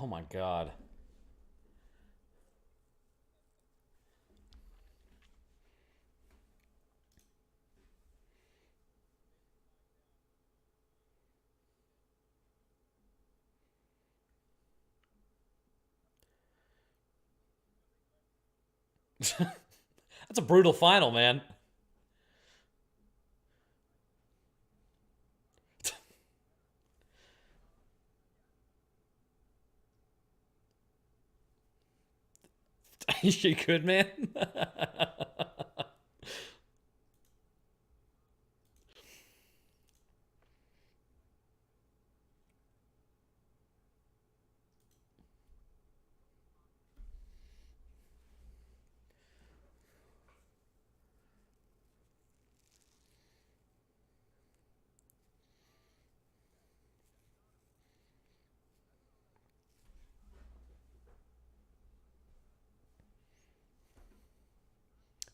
Oh my God. That's a brutal final, man. You could, man.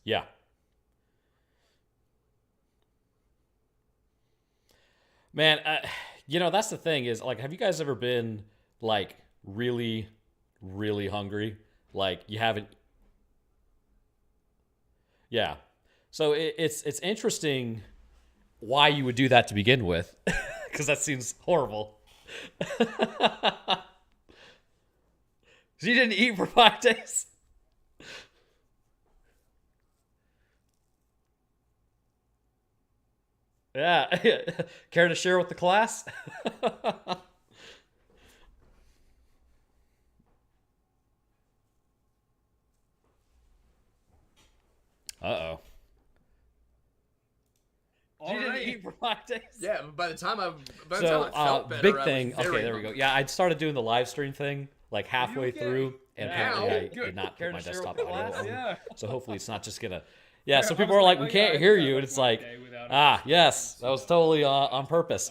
Yeah. Man, that's the thing is like, have you guys ever been like really, really hungry? Like you haven't, yeah. So it's interesting why you would do that to begin with, because that seems horrible. So you didn't eat for 5 days? Yeah. Care to share with the class? Uh-oh. All You didn't right. eat for 5 days? Yeah, but by the So, time I felt better, big I thing. was very Okay, there we go. hungry. Yeah, I started doing the live stream thing like halfway okay? through, and Yeah. apparently I Good. did not Care put my to share desktop with the audio class? on. Yeah. So hopefully it's not just gonna. Yeah, so I people was are like, oh, we yeah, can't I hear did that, you, like, and it's one like, day without yes, that was totally on purpose.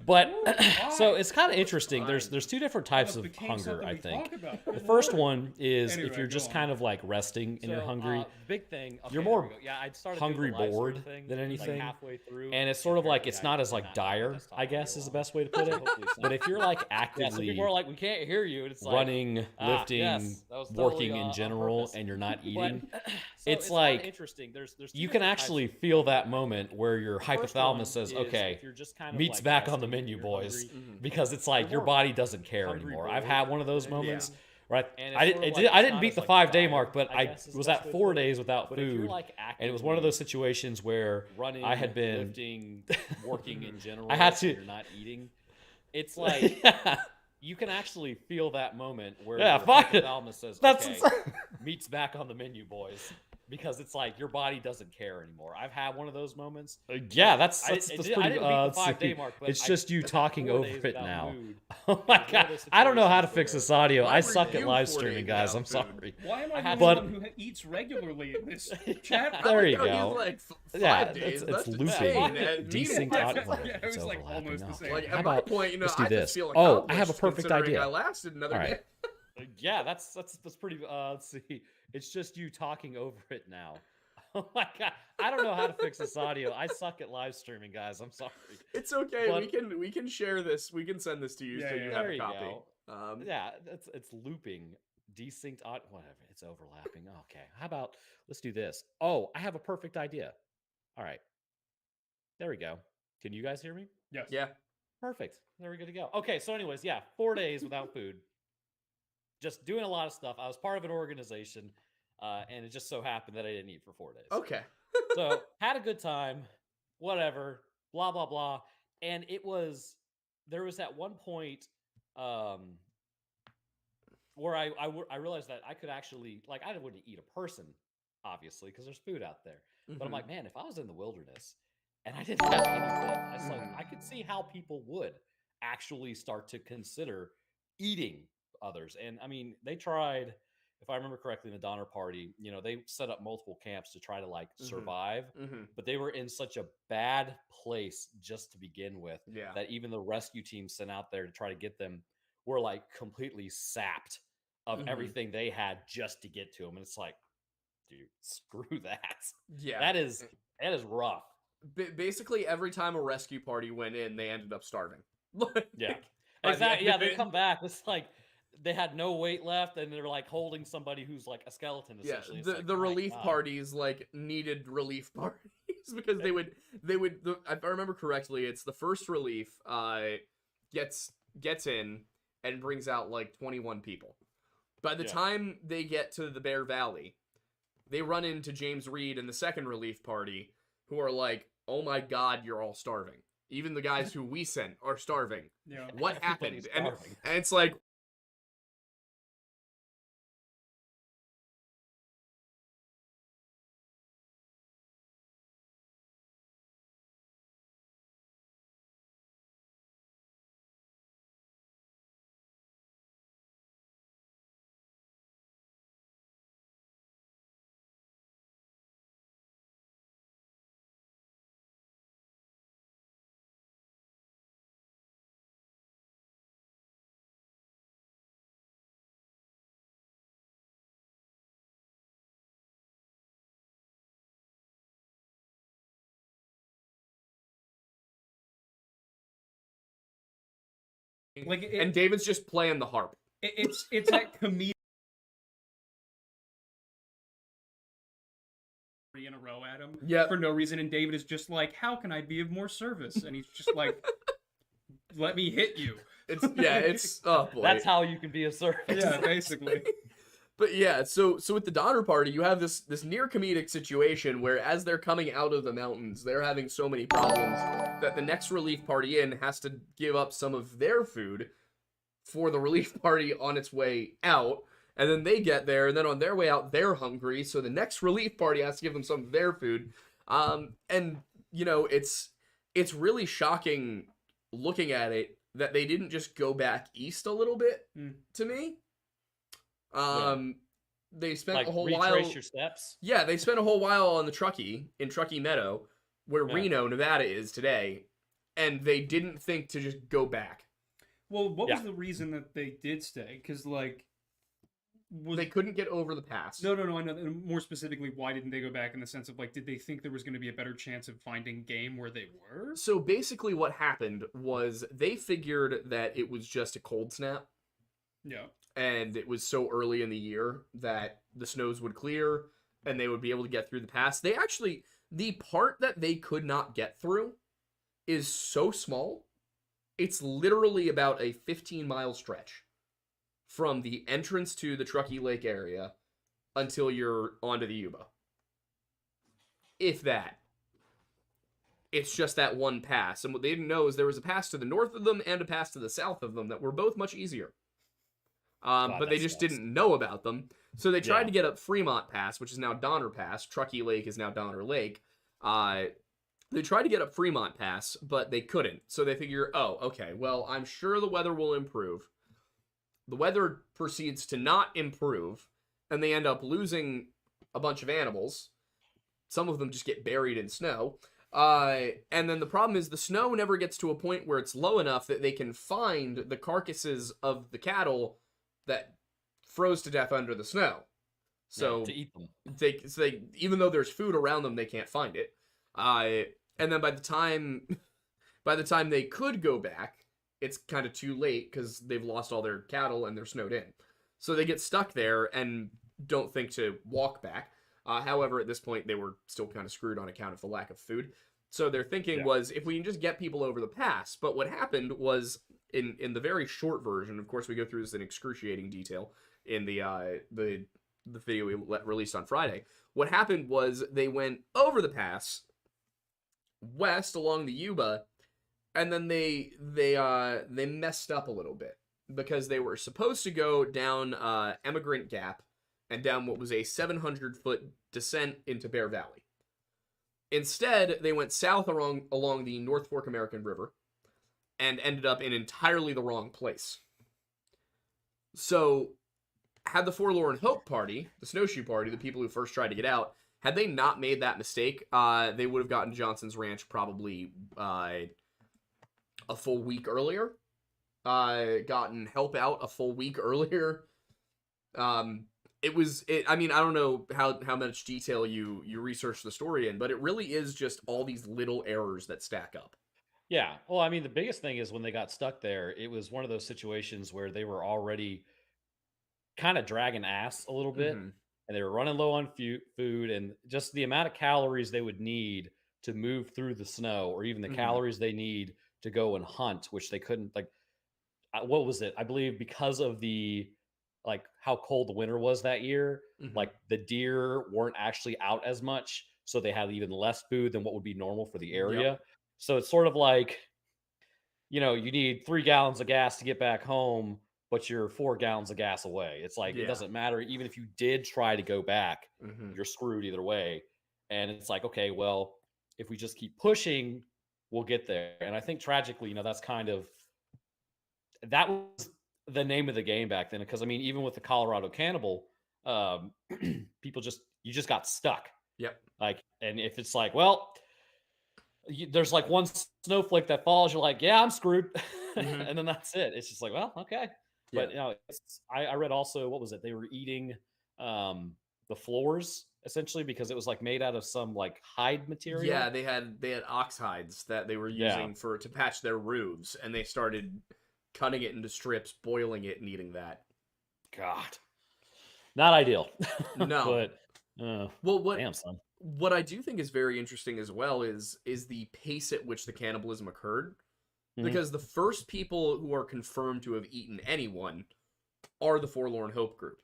But Why? so it's kind of interesting. There's two different types Well, of it became hunger, something I we think. talk about. The first one is Anyway, if you're go just on. kind of like resting and you're hungry. Big thing. Okay, You're there more we go. Yeah, I started doing hungry the live stream bored thing, than like, anything. halfway through, And it's sort of like apparently it's I not as did like not put my dire, desktop I audio guess is the on. best way to put it. Hopefully it's not- But if you're like Yeah, so actively people are like, we can't hear you, and it's like running, lifting, yes, that was totally, working in on general, purpose. and you're not But- eating, so it's kinda like interesting. There's two you can different types actually of- feel that moment where your The first one hypothalamus says, is "Okay, if you're just kind of meat's like back on the resting menu, and you're boys," hungry, because it's like You're your more body doesn't care hungry anymore. I've bored. had one of those Yeah. moments. Right, And it's I sort of didn't. like I it's didn't not beat as, the like, 5 day dire, mark, but I I guess is the was best at way to 4 put it. days without But if you're food, like and it was one of actively those situations where running, I had been lifting, working in general, I had and to- you're not eating. It's like yeah, you can actually feel that moment where Yeah, your fuck it. hypothalamus says, that's "Okay, meat's back on the menu, boys," because it's like your body doesn't care anymore. I've had one of those moments. yeah. That's I that's, did- that's I pretty. didn't beat the Let's 5 day see. mark, but It's I just you had talking 4 over days it without now. food. Oh my It was one god! of those I don't know how to situations fix where- this audio. Why I were suck at you live 4 streaming, days guys. I'm without food? sorry. Why am I, I had the only to- one who eats regularly in this chat? There you No, he's go. like Yeah, 5 days. it's That's looping. insane. Yeah, And Decent meanwhile- audio. Yeah, it It's was, like, overlapping. almost the No. same. Like, How at my about point, let's I do just this? feel Oh, I have a accomplished perfect considering idea. I lasted another All right. day. Yeah, that's pretty. Let's see. It's just you talking over it now. Oh my god! I don't know how to fix this audio. I suck at live streaming, guys. I'm sorry. It's okay. But- we can share this. We can send this to you Yeah, so yeah, you yeah. have There a you copy. go. Yeah, it's looping, desynced audio. Whatever. It's overlapping. Okay. How about let's do this? Oh, I have a perfect idea. All right. There we go. Can you guys hear me? Yes. Yeah. Perfect. There we go to go. Okay, so anyways, yeah, 4 days without food. Just doing a lot of stuff. I was part of an organization, and it just so happened that I didn't eat for 4 days. Okay. So had a good time, whatever, blah blah blah. And there was at one point where I realized that I could actually, like, I wouldn't eat a person, obviously, because there's food out there. But I'm Mhm. like, man, if I was in the wilderness and I didn't have anything, it's like I could see how people would actually start to consider eating others. And I mean, they tried, if I remember correctly, in the Donner Party, they set up multiple camps to try to like survive, but they were in such a bad place just to begin with Yeah. that even the rescue team sent out there to try to get them were like completely sapped of everything they had just to get to them. And it's like, dude, screw that. Yeah. That is rough. Basically, every time a rescue party went in, they ended up starving. Like, Yeah. by the Exactly. end Yeah, of they it. come back. It's like they had no weight left, and they're like holding somebody who's like a skeleton Yeah, essentially. It's the like, the my relief God. parties like needed relief parties because they would if I remember correctly, it's the first relief gets in and brings out like 21 people. By the Yeah. time they get to the Bear Valley, they run into James Reed and the second relief party, who are like, "Oh my God, you're all starving. Even the guys who we sent are starving. Yeah. What Everybody's happened?" starving. And it's like, Like and David's just playing the harp. it's that comedic in a row at him Yep. for no reason, and David is just like, "How can I be of more service?" And he's just like, "Let me hit you." It's oh boy. That's how you can be a service. Yeah, basically. But yeah, so with the Donner Party, you have this near comedic situation where as they're coming out of the mountains, they're having so many problems that the next relief party in has to give up some of their food for the relief party on its way out. And then they get there, and then on their way out, they're hungry, so the next relief party has to give them some of their food. And you know, it's really shocking looking at it that they didn't just go back east a little bit to me. They spent Like a whole retrace while. your steps. Yeah, they spent a whole while on the Truckee in Truckee Meadow, where Yeah. Reno, Nevada is today, and they didn't think to just go back. Well, what was Yeah. the reason that they did stay? Because like, They couldn't get over the pass. No, I know. And more specifically, why didn't they go back in the sense of like, did they think there was going to be a better chance of finding game where they were? So basically, what happened was they figured that it was just a cold snap, Yeah. and it was so early in the year that the snows would clear and they would be able to get through the pass. They actually, the part that they could not get through is so small. It's literally about a 15-mile stretch from the entrance to the Truckee Lake area until you're onto the Yuba. If that. It's just that one pass. And what they didn't know is there was a pass to the north of them and a pass to the south of them that were both much easier. But they that just sucks. didn't know about them. So they tried Yeah. to get up Fremont Pass, which is now Donner Pass. Truckee Lake is now Donner Lake. They tried to get up Fremont Pass, but they couldn't. So they figure, oh, okay, well, I'm sure the weather will improve. The weather proceeds to not improve, and they end up losing a bunch of animals. Some of them just get buried in snow. And then the problem is the snow never gets to a point where it's low enough that they can find the carcasses of the cattle that froze to death under the snow. So to eat them. they even though there's food around them, they can't find it. And then by the time they could go back, it's kind of too late because they've lost all their cattle and they're snowed in. So they get stuck there and don't think to walk back. However, at this point, they were still kind of screwed on account of the lack of food. So their thinking was, if we can just get people over the pass. But what happened was, in the very short version, of course, we go through this in excruciating detail in the video we released on Friday. What happened was they went over the pass, west along the Yuba, and then they messed up a little bit because they were supposed to go down Emigrant Gap and down what was a 700-foot descent into Bear Valley. Instead, they went south along the North Fork American River and ended up in entirely the wrong place. So, had the Forlorn Hope Party, the Snowshoe Party, the people who first tried to get out, had they not made that mistake, they would have gotten Johnson's Ranch probably a full week earlier. Gotten help out a full week earlier. I mean, I don't know how much detail you researched the story in, but it really is just all these little errors that stack up. Yeah. Well, I mean, the biggest thing is when they got stuck there, it was one of those situations where they were already kind of dragging ass a little bit, Mhm. and they were running low on food, and just the amount of calories they would need to move through the snow, or even the Mhm. calories they need to go and hunt, which they couldn't like. What was it? I believe because of the like how cold the winter was that year, Mhm. like the deer weren't actually out as much, so they had even less food than what would be normal for the Yep. area. So it's sort of like, you need 3 gallons of gas to get back home, but you're 4 gallons of gas away. It's like it Yeah. doesn't matter. Even if you did try to go back, Mhm. you're screwed either way. And it's like, okay, well, if we just keep pushing, we'll get there. And I think tragically, that's kind of that was the name of the game back then. Because I mean, even with the Colorado Cannibal, um, people you just got stuck. Yep. Like, and if it's like, well, there's like one snowflake that falls, you're like, yeah, I'm screwed. Mhm. And then that's it. It's just like, well, okay. Yeah. But I read also, what was it? They were eating the floors essentially because it was like made out of some like hide Yeah, material. they had ox hides that they were Yeah. using to patch their roofs, and they started cutting it into strips, boiling it, and eating that. God, not ideal. No. But Well, what damn, son. what I do think is very interesting as well is the pace at which the cannibalism occurred, Mhm. because the first people who are confirmed to have eaten anyone are the Forlorn Hope group,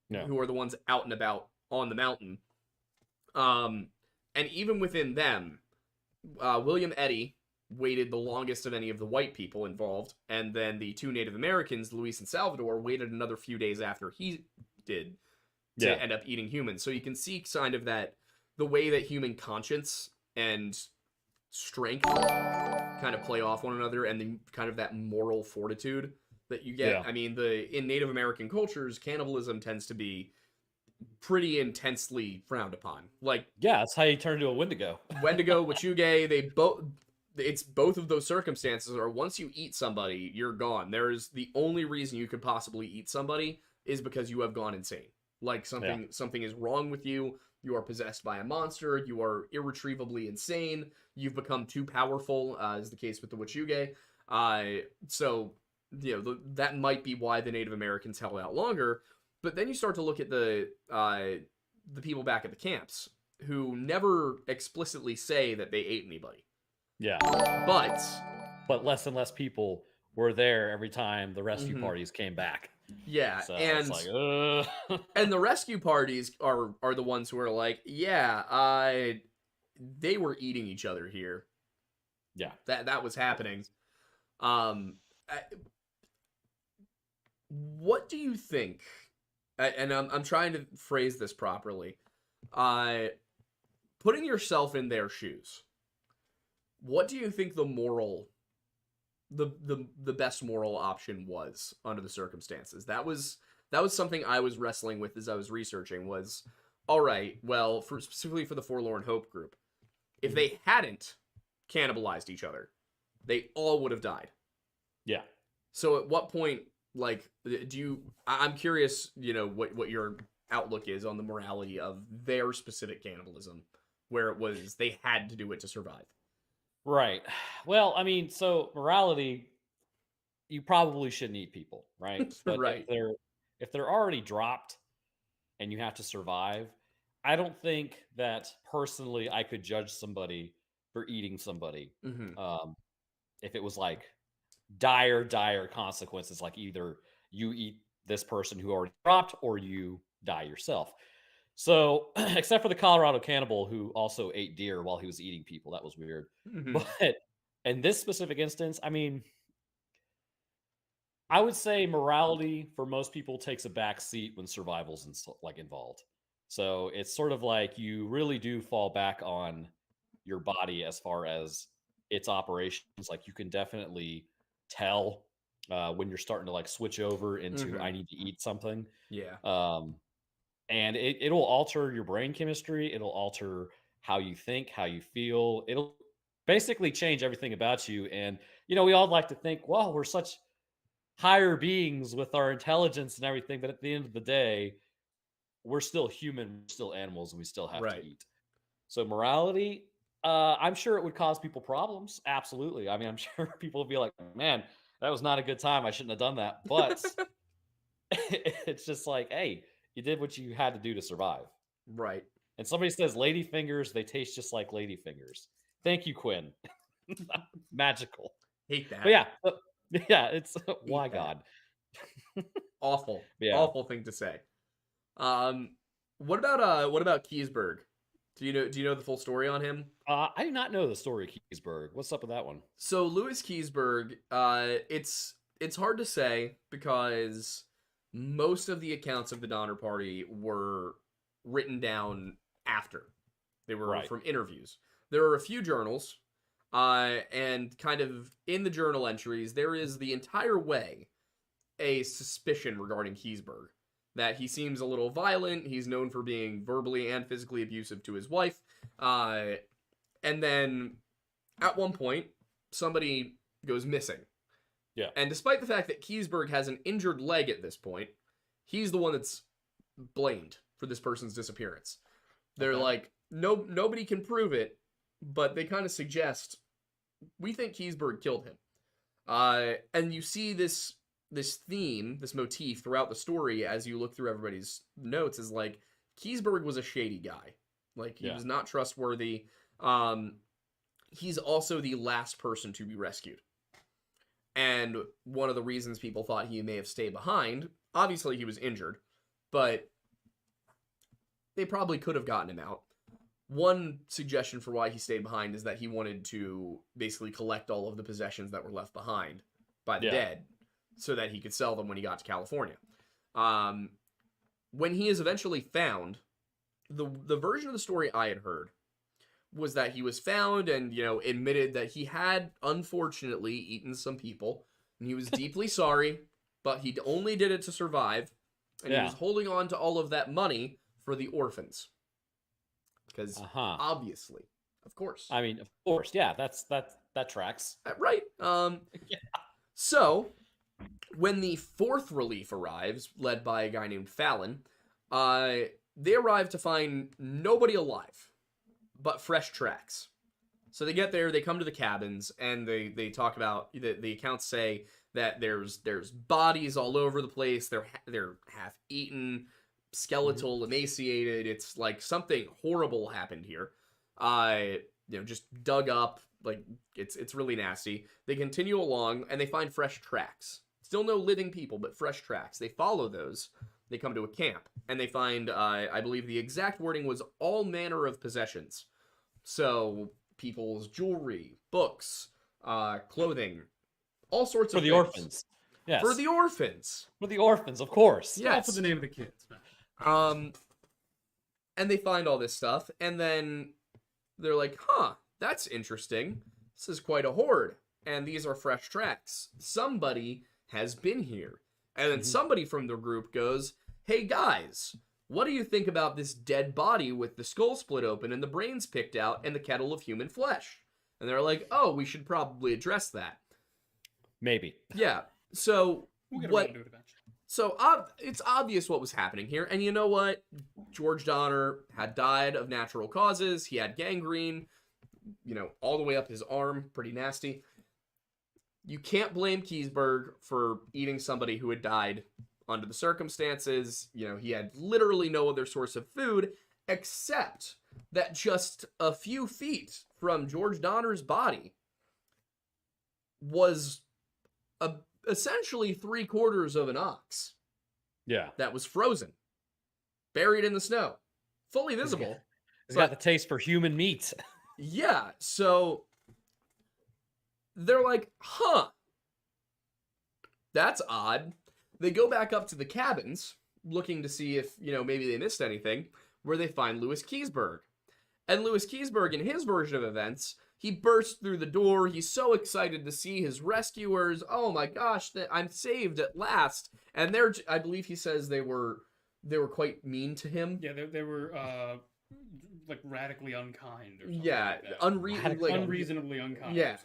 Yeah. who are the ones out and about on the mountain. Um, and even within them, William Eddy waited the longest of any of the white people involved, and then the two Native Americans, Luis and Salvador, waited another few days after he did to Yeah. end up eating humans. So you can see kind of that the way that human conscience and strength kind of play off one another, and the kind of that moral fortitude that you get. Yeah. I mean, in Native American cultures, cannibalism tends to be pretty intensely frowned upon. Like Yeah. That's how you turn into a Wendigo. Wendigo, Wachuge, they both. It's both of those circumstances are once you eat somebody, you're gone. There's the only reason you could possibly eat somebody is because you have gone insane. Like Yeah. something is wrong with you. You are possessed by a monster. You are irretrievably insane. You've become too powerful, is the case with the Wachuge. So that might be why the Native Americans held out longer. But then you start to look at the people back at the camps who never explicitly say that they ate anybody. Yeah. But less and less people were there every time the rescue Mhm. parties came back. Yeah, So it's and like, and the rescue parties are the ones who are like, yeah, they were eating each other here. yeah. That was happening. Um, what do you think? And I'm trying to phrase this properly. Putting yourself in their shoes. What do you think the best moral option was under the circumstances? That was something I was wrestling with as I was researching. Was all right. Well, specifically for the Forlorn Hope group, if they hadn't cannibalized each other, they all would have died. Yeah. So at what point, like, do you? I'm curious. What your outlook is on the morality of their specific cannibalism, where it was they had to do it to survive. Right. Well, I mean, so morality, you probably shouldn't eat people, right? But Right. if they're already dropped and you have to survive, I don't think that personally I could judge somebody for eating somebody. Mm-hmm. If it was like dire consequences, like either you eat this person who already dropped or you die yourself. So, except for the Colorado Cannibal, who also ate deer while he was eating people, that was weird. Mm-hmm. But in this specific instance, I mean, I would say morality for most people takes a back seat when survival's involved. So it's sort of like you really do fall back on your body as far as its operations. Like you can definitely tell when you're starting to like switch over into Mm-hmm. I need to eat something. Yeah. And it'll alter your brain chemistry. It'll alter how you think, how you feel. It'll basically change everything about you. And we all like to think, well, we're such higher beings with our intelligence and everything, but at the end of the day, we're still human, we're still animals, and we still have Right. to eat. So morality, I'm sure it would cause people problems. Absolutely. I mean, I'm sure people would be like, man, that was not a good time. I shouldn't have done that. But it's just like, hey, you did what you had to do to survive. Right. And somebody says lady fingers, they taste just like lady fingers. Thank you, Quinn. Magical. Hate that. But yeah, it's why that. God. Awful. Yeah. Awful thing to say. What about Keseberg? Do you know the full story on him? I do not know the story of Keseberg. What's up with that one? So Lewis Keseberg, it's hard to say because most of the accounts of the Donner Party were written down after. They were from interviews. There are a few journals, and kind of in the journal entries, there is the entire way a suspicion regarding Keseberg. That he seems a little violent. He's known for being verbally and physically abusive to his wife. And then at one point, somebody goes missing. Yeah. And despite the fact that Keseberg has an injured leg at this point, he's the one that's blamed for this person's disappearance. They're like, nobody can prove it, but they kind of suggest, we think Keseberg killed him. And you see this theme, this motif throughout the story as you look through everybody's notes is like, Keseberg was a shady guy. Like, he was not trustworthy. He's also the last person to be rescued. And one of the reasons people thought he may have stayed behind, obviously he was injured, but they probably could have gotten him out. One suggestion for why he stayed behind is that he wanted to basically collect all of the possessions that were left behind by the dead, so that he could sell them when he got to California. When he is eventually found, the version of the story I had heard was that he was found and, admitted that he had, unfortunately, eaten some people, and he was deeply sorry, but he only did it to survive, and he was holding on to all of that money for the orphans. Because, obviously, of course. I mean, of course, yeah, that tracks. Right. So, when the fourth relief arrives, led by a guy named Fallon, they arrive to find nobody alive, but fresh tracks. So they get there, they come to the cabins, and they talk about, the accounts say that there's bodies all over the place, they're half-eaten, skeletal, emaciated, it's like something horrible happened here. Just dug up, like, it's really nasty. They continue along, and they find fresh tracks. Still no living people, but fresh tracks. They follow those. They come to a camp, and they find, I believe the exact wording was all manner of possessions. So, people's jewelry, books, clothing, all sorts of things. For the orphans. Yes. For the orphans. For the orphans, of course. Yeah, for the name of the kids. And they find all this stuff, and then they're like, that's interesting. This is quite a hoard, and these are fresh tracks. Somebody has been here. And then somebody from the group goes, hey guys, what do you think about this dead body with the skull split open and the brains picked out and the kettle of human flesh? And they're like, oh, we should probably address that. Maybe. Yeah. So We'll get around to it eventually. So it's obvious what was happening here. And you know what? George Donner had died of natural causes. He had gangrene, all the way up his arm. Pretty nasty. You can't blame Keseberg for eating somebody who had died under the circumstances. He had literally no other source of food except that just a few feet from George Donner's body was essentially 3/4 of an ox. Yeah. That was frozen, buried in the snow, fully visible. He's got the taste for human meat. Yeah, so they're like, that's odd. They go back up to the cabins, looking to see if, maybe they missed anything, where they find Lewis Keseberg. And Lewis Keseberg, in his version of events, he bursts through the door. He's so excited to see his rescuers. Oh my gosh, I'm saved at last. And I believe he says they were quite mean to him. Yeah, they were like radically unkind or something. Yeah, like that. Unreasonably unkind. Yeah.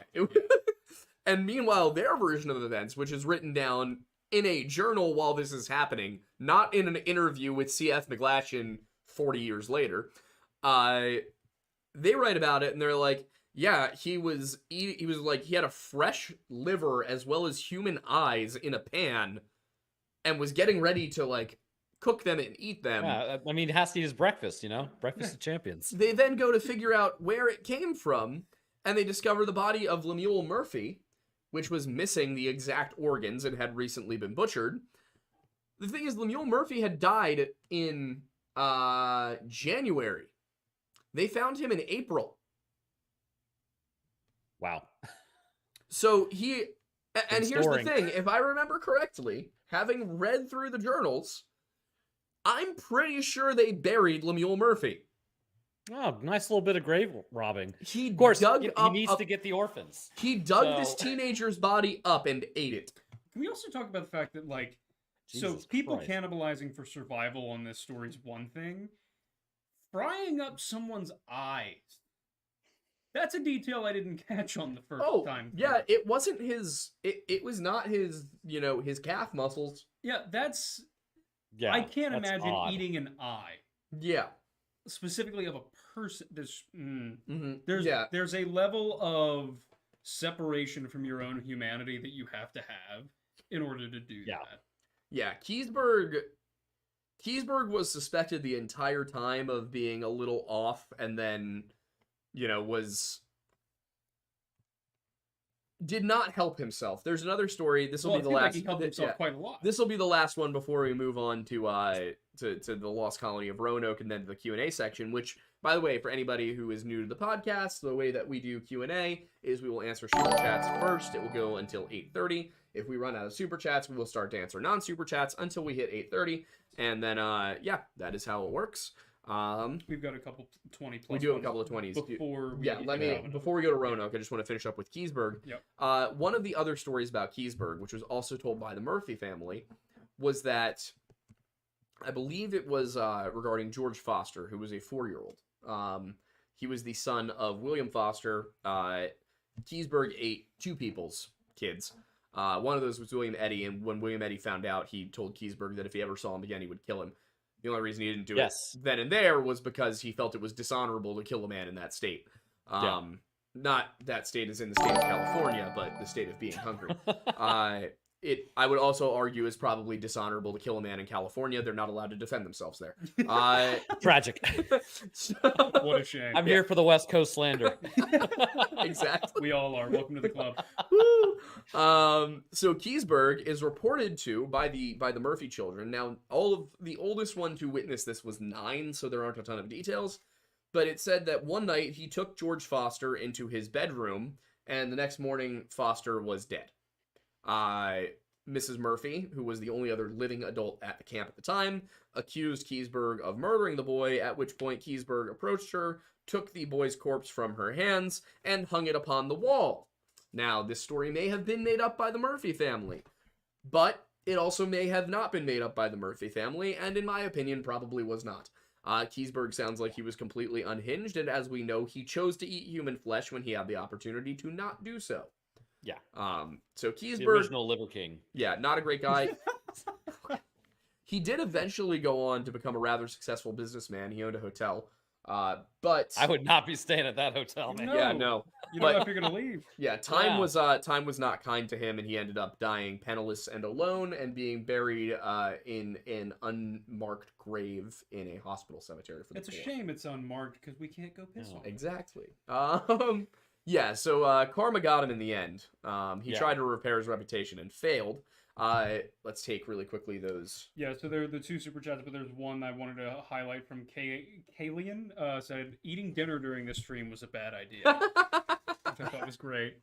And meanwhile, their version of events, which is written down in a journal while this is happening, not in an interview with C.F. McGlashan 40 years later, they write about it and they're like, yeah, he had a fresh liver as well as human eyes in a pan and was getting ready to like cook them and eat them. Yeah, I mean, it has to eat his breakfast, breakfast of champions. They then go to figure out where it came from, and they discover the body of Lemuel Murphy, which was missing the exact organs and had recently been butchered. The thing is, Lemuel Murphy had died in January. They found him in April. Wow. So he, and here's the storing. thing, if I remember correctly, having read through the journals, I'm pretty sure they buried Lemuel Murphy. Oh, nice little bit of grave robbing. He Of course, dug he up needs to get the orphans. He dug So- this teenager's body up and ate it. Can we also talk about the fact that, like, so Jesus people Christ. cannibalizing for survival on this story is one thing. Frying up someone's eyes. That's a detail I didn't catch on the first time. Yeah, it wasn't his, it was not his, his calf muscles. Yeah, that's... Yeah, I can't that's imagine odd. eating an eye. Yeah. Specifically of a person. There's Yeah. there's a level of separation from your own humanity that you have to have in order to do Yeah. that. Yeah, Keseberg was suspected the entire time of being a little off, and then, did not help himself. There's another story. This will Well, be I the feel last. like he helped himself quite a lot. This will be the last one before we move on to the Lost Colony of Roanoke and then to the Q&A section, which, by the way, for anybody who is new to the podcast, the way that we do Q&A is we will answer super chats first. It will go until 8:30. If we run out of super chats, we will start to answer non-super chats until we hit 8:30. And then, that is how it works. We've got a couple 20 plus. We do have a ones couple of 20s. before we Yeah, before we go to Roanoke, I just want to finish up with Keseberg. Yep. One of the other stories about Keseberg, which was also told by the Murphy family, was that I believe it was regarding George Foster, who was a 4-year-old. He was the son of William Foster. Keseberg ate two people's kids. One of those was William Eddy, and when William Eddy found out, he told Keseberg that if he ever saw him again, he would kill him. The only reason he didn't do it then and there was because he felt it was dishonorable to kill a man in that state. Not that state as in the state of California, but the state of being hungry. I would also argue is probably dishonorable to kill a man in California. They're not allowed to defend themselves there. Tragic. What a shame. I'm here for the West Coast slander. Exactly. We all are. Welcome to the club. Woo! So Keseberg is reported to by the Murphy children. Now, all of the oldest one to witness this was 9, so there aren't a ton of details. But it said that one night he took George Foster into his bedroom, and the next morning Foster was dead. Mrs. Murphy, who was the only other living adult at the camp at the time, accused Keseberg of murdering the boy, at which point Keseberg approached her, took the boy's corpse from her hands, and hung it upon the wall. Now, this story may have been made up by the Murphy family, but it also may have not been made up by the Murphy family, and in my opinion, probably was not. Keseberg sounds like he was completely unhinged, and as we know, he chose to eat human flesh when he had the opportunity to not do so. Yeah. So The Keseberg, original Liver King. yeah, not a great guy. He did eventually go on to become a rather successful businessman. He owned a hotel. But I would not be staying at that hotel, man. No. yeah, no. You don't But- know if you're going to leave. Yeah, time Yeah. was not kind to him, and he ended up dying penniless and alone, and being buried in an unmarked grave in a hospital cemetery for the It's a poor. shame it's unmarked because we can't go piss No. on it. Exactly. Yeah. So karma got him in the end. He Yeah. tried to repair his reputation and failed. Let's take really quickly those. Yeah, so there are the 2 super chats, but there's one I wanted to highlight from Kalian. Said, eating dinner during this stream was a bad idea. Which I thought was great.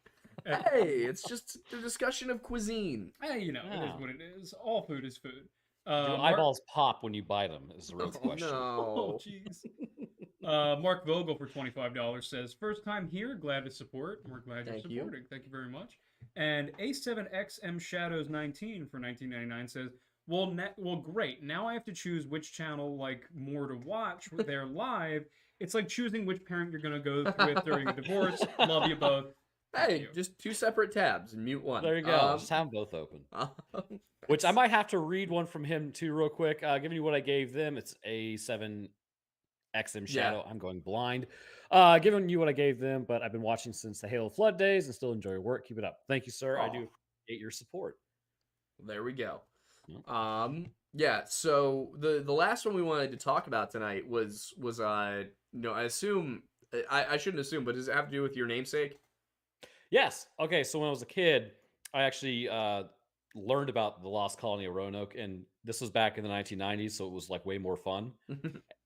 Hey, it's just a discussion of cuisine. Hey, it Yeah. is what it is. All food is food. Do Mark- eyeballs pop when you bite them? Is the real Oh, question. Oh, no. jeez. Mark Vogel for $25 says, first time here, glad to support. We're glad Thank you're you. supporting. Thank you very much. And A7XM Shadows 19 for $19.99 says, well, great. Now I have to choose which channel more to watch. They're live. It's like choosing which parent you're going to go with during a divorce. Love you both. Thank Hey, you. just 2 separate tabs and mute one. There you go. Just have them both open. Which I might have to read one from him too, real quick. Giving you what I gave them. It's A7XM Shadow. I'm going blind. Giving you what I gave them, but I've been watching since the Halo Flood days and still enjoy your work. Keep it up. Thank you, sir. I Aw. do appreciate your support. There we go. Yeah, so the last one we wanted to talk about tonight was I assume I shouldn't assume, but does it have to do with your namesake? Yes. Okay. So when I was a kid, I actually learned about the Lost Colony of Roanoke, and this was back in the 1990s, so it was like way more fun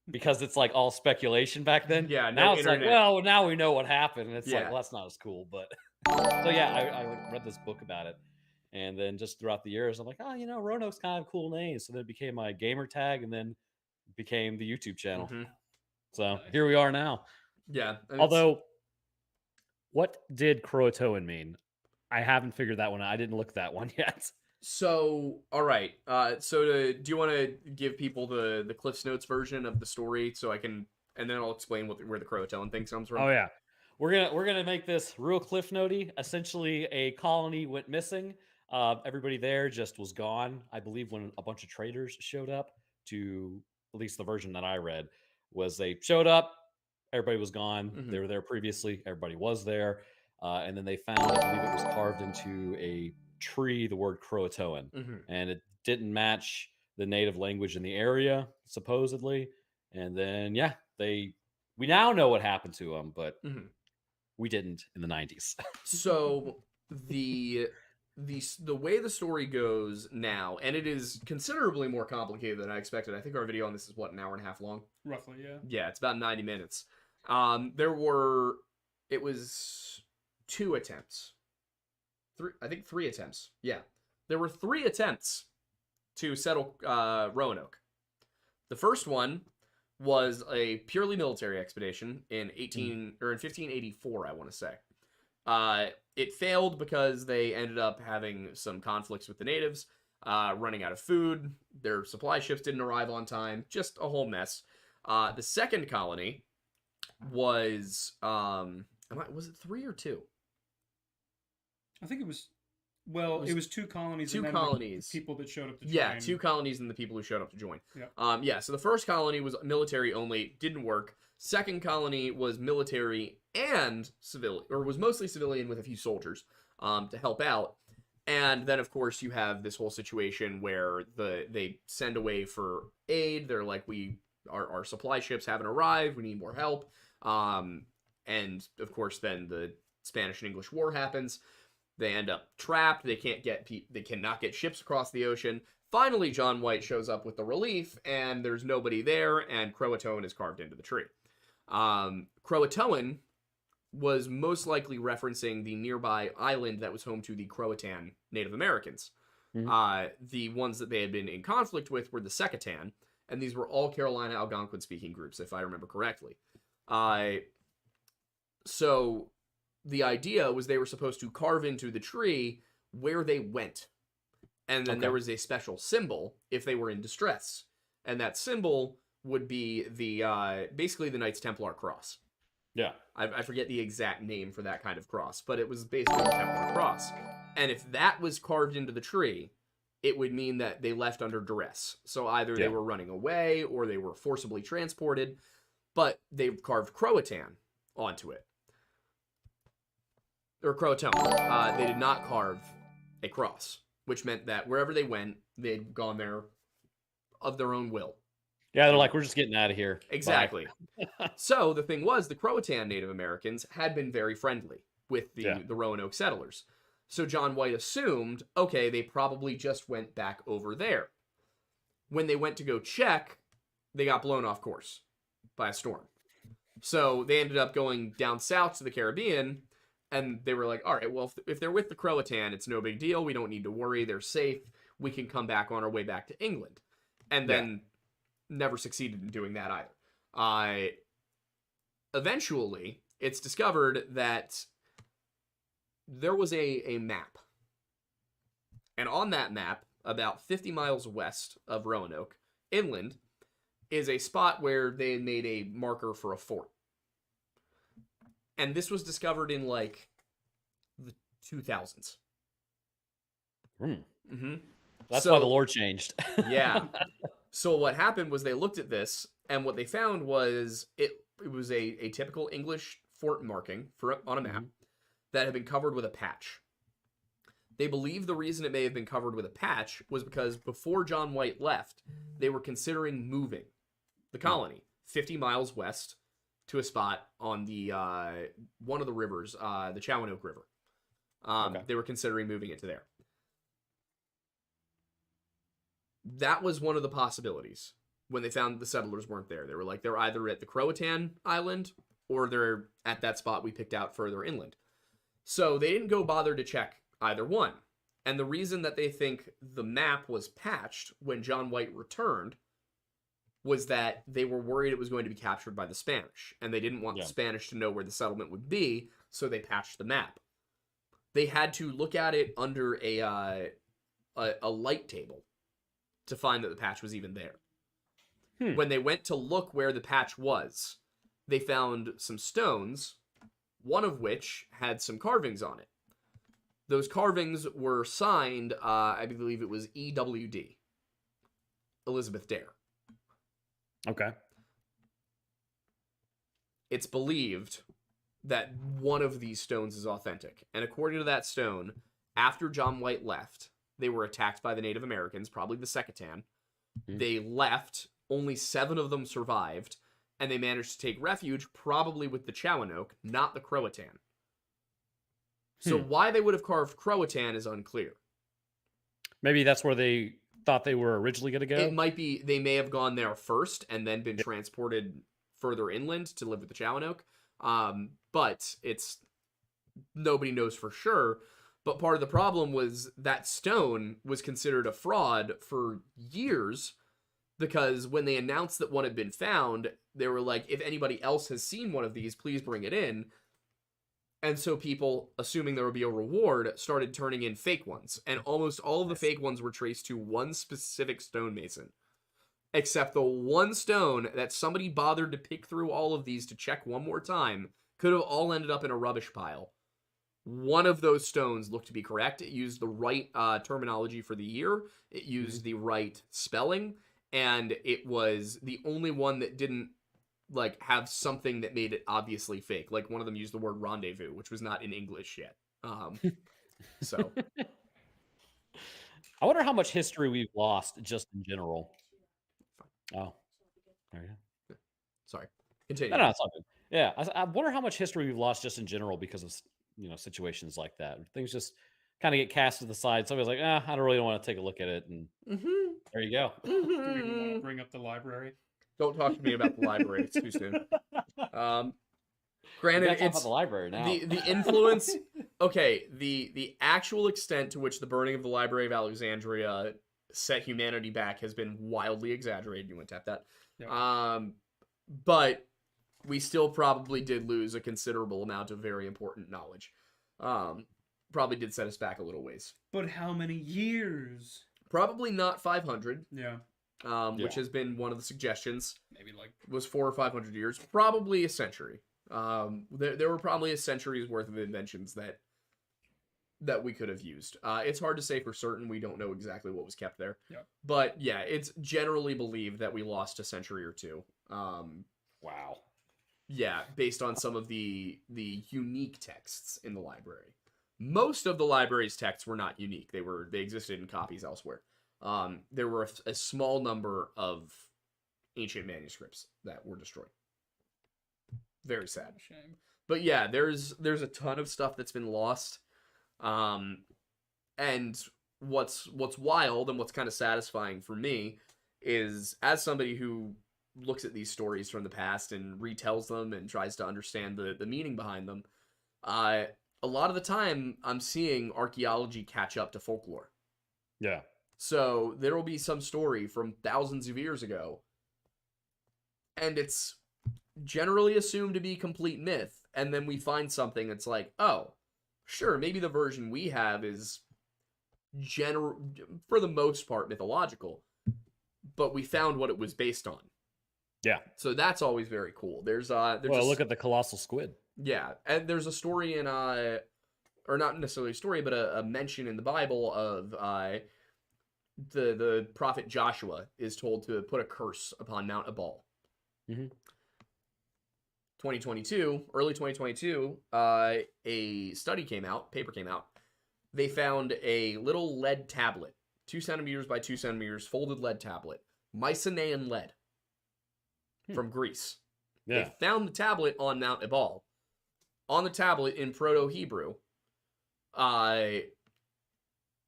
because it's like all speculation back then. Yeah, no Now it's internet. like, well, now we know what happened, and it's like, Yeah. well, that's not as cool. But so yeah, I read this book about it, and then just throughout the years, I'm like, oh, Roanoke's kind of a cool name. So then it became my gamer tag, and then became the YouTube channel. Mhm. So here we are now. Yeah. and it's- Although, what did Croatoan mean? I haven't figured that one out. I didn't look that one yet. So, all right. Do you want to give people the Cliff's Notes version of the story so I can, and then I'll explain where the Croatoan thing comes from. Oh yeah, we're gonna make this real cliff notey. Essentially, a colony went missing. Everybody there just was gone. I believe when a bunch of traders showed up, to at least the version that I read, was they showed up, everybody was gone. Mhm. They were there previously. Everybody was there, and then they found, I believe it was carved into a tree, the word Croatoan, Mhm. and it didn't match the native language in the area, supposedly. And then yeah, we now know what happened to them, but Mhm. we didn't in the 90s. So the way the story goes now, and it is considerably more complicated than I expected. I think our video on this is an hour and a half long. Roughly, yeah. Yeah, it's about 90 minutes. It was 2 attempts. Three attempts. Yeah. There were 3 attempts to settle Roanoke. The first one was a purely military expedition in 1584, I want to say. It failed because they ended up having some conflicts with the natives, running out of food. Their supply ships didn't arrive on time. Just a whole mess. The second colony was was it 3 or 2? I think it was. Well, it was 2 colonies. 2 and then colonies. The people that showed up to join. Yeah, 2 colonies and the people who showed up to join. Yeah. So the first colony was military only, didn't work. Second colony was military and civilian, or was mostly civilian with a few soldiers to help out. And then, of course, you have this whole situation where they send away for aid. They're like, our supply ships haven't arrived. We need more help. And, of course, then the Spanish and English War happens. They end up trapped. They cannot get ships across the ocean. Finally, John White shows up with the relief, and there's nobody there, and Croatoan is carved into the tree. Croatoan was most likely referencing the nearby island that was home to the Croatan Native Americans. Mhm. The ones that they had been in conflict with were the Secatan, and these were all Carolina Algonquin-speaking groups, if I remember correctly. So the idea was they were supposed to carve into the tree where they went. And then there was a special symbol if they were in distress. And that symbol would be basically the Knights Templar cross. Yeah. I forget the exact name for that kind of cross, but it was basically the Templar cross. And if that was carved into the tree, it would mean that they left under duress. So either they were running away or they were forcibly transported, but they carved Croatan onto it. Or Croatoan. They did not carve a cross, which meant that wherever they went, they'd gone there of their own will. Yeah, they're like, we're just getting out of here. Exactly. So the thing was, the Croatan Native Americans had been very friendly with the Roanoke settlers. So John White assumed, okay, they probably just went back over there. When they went to go check, they got blown off course by a storm. So they ended up going down south to the Caribbean, and they were like, all right, well, if they're with the Croatan, it's no big deal. We don't need to worry. They're safe. We can come back on our way back to England. And then never succeeded in doing that either. Eventually, it's discovered that there was a map. And on that map, about 50 miles west of Roanoke, inland, is a spot where they made a marker for a fort. And this was discovered in, like, the 2000s. Mm-hmm. That's why the lore changed. Yeah. So what happened was they looked at this, and what they found was it was a typical English fort marking on a map that had been covered with a patch. They believe the reason it may have been covered with a patch was because before John White left, they were considering moving the colony 50 miles west to a spot on the one of the rivers, the Roanoke River. They were considering moving it to there. That was one of the possibilities when they found the settlers weren't there. They were like, they're either at the Croatan Island or they're at that spot we picked out further inland. So they didn't go bother to check either one. And the reason that they think the map was patched when John White returned was that they were worried it was going to be captured by the Spanish, and they didn't want the Spanish to know where the settlement would be, so they patched the map. They had to look at it under a light table to find that the patch was even there. When they went to look where the patch was, they found some stones, one of which had some carvings on it. Those carvings were signed, I believe it was EWD, Elizabeth Dare. Okay. It's believed that one of these stones is authentic. And according to that stone, after John White left, they were attacked by the Native Americans, probably the Secatan. They left, only 7 of them survived, and they managed to take refuge probably with the Roanoke, not the Croatan. So why they would have carved Croatan is unclear. Maybe that's where they thought they were originally going to go? It might be they may have gone there first and then been transported further inland to live with the Roanoke. But it's nobody knows for sure. But part of the problem was that stone was considered a fraud for years because when they announced that one had been found, they were like, if anybody else has seen one of these, please bring it in. And so people, assuming there would be a reward, started turning in fake ones. And almost all of the fake ones were traced to one specific stonemason. Except the one stone that somebody bothered to pick through all of these to check one more time could have all ended up in a rubbish pile. One of those stones looked to be correct. It used the right terminology for the year. It used the right spelling. And it was the only one that didn't like have something that made it obviously fake. Like one of them used the word rendezvous, which was not in English yet. So I wonder how much history we've lost just in general. Oh, there you go. Sorry. Continue. No, it's all good. Yeah, I wonder how much history we've lost just in general because of situations like that. Things just kind of get cast to the side. Somebody's like, I don't really want to take a look at it, and there you go. Do we want to bring up the library? Don't talk to me about the library. It's too soon. Granted, it's the library now. The influence. Okay, the actual extent to which the burning of the Library of Alexandria set humanity back has been wildly exaggerated. You went to tap that. Yep. But we still probably did lose a considerable amount of very important knowledge. Probably did set us back a little ways. But how many years? Probably not 500. Yeah. Which has been one of the suggestions. Maybe like was 400 or 500 years. Probably a century. There were probably a century's worth of inventions that we could have used. It's hard to say for certain. We don't know exactly what was kept there. Yeah. But yeah, it's generally believed that we lost a century or two. Wow. Yeah, based on some of the unique texts in the library. Most of the library's texts were not unique. They existed in copies elsewhere. There were a small number of ancient manuscripts that were destroyed. Very sad. Shame. But yeah, there's a ton of stuff that's been lost. And what's wild and what's kind of satisfying for me is as somebody who looks at these stories from the past and retells them and tries to understand the meaning behind them, a lot of the time I'm seeing archaeology catch up to folklore. Yeah. So there will be some story from thousands of years ago, and it's generally assumed to be complete myth, and then we find something that's like, oh, sure, maybe the version we have is for the most part mythological, but we found what it was based on. Yeah. So that's always very cool. There's look at the colossal squid. Yeah, and there's a story in or not necessarily a story, but a mention in the Bible of the prophet Joshua is told to put a curse upon Mount Ebal. Mm-hmm. Early 2022, a paper came out they found a little lead tablet, 2 centimeters by 2 centimeters, folded lead tablet, Mycenaean lead from Greece. Yeah. They found the tablet on Mount Ebal. On the tablet in Proto-Hebrew,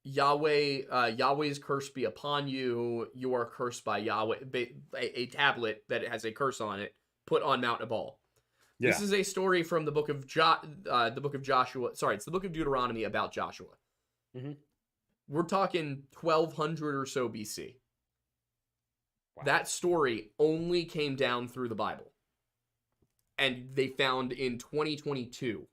Yahweh's curse be upon you. You are cursed by Yahweh. A tablet that has a curse on it, put on Mount Ebal. Yeah. This is a story from the book of Joshua. Sorry, it's the book of Deuteronomy about Joshua. Mm-hmm. We're talking 1200 or so BC. Wow. That story only came down through the Bible. And they found in 2022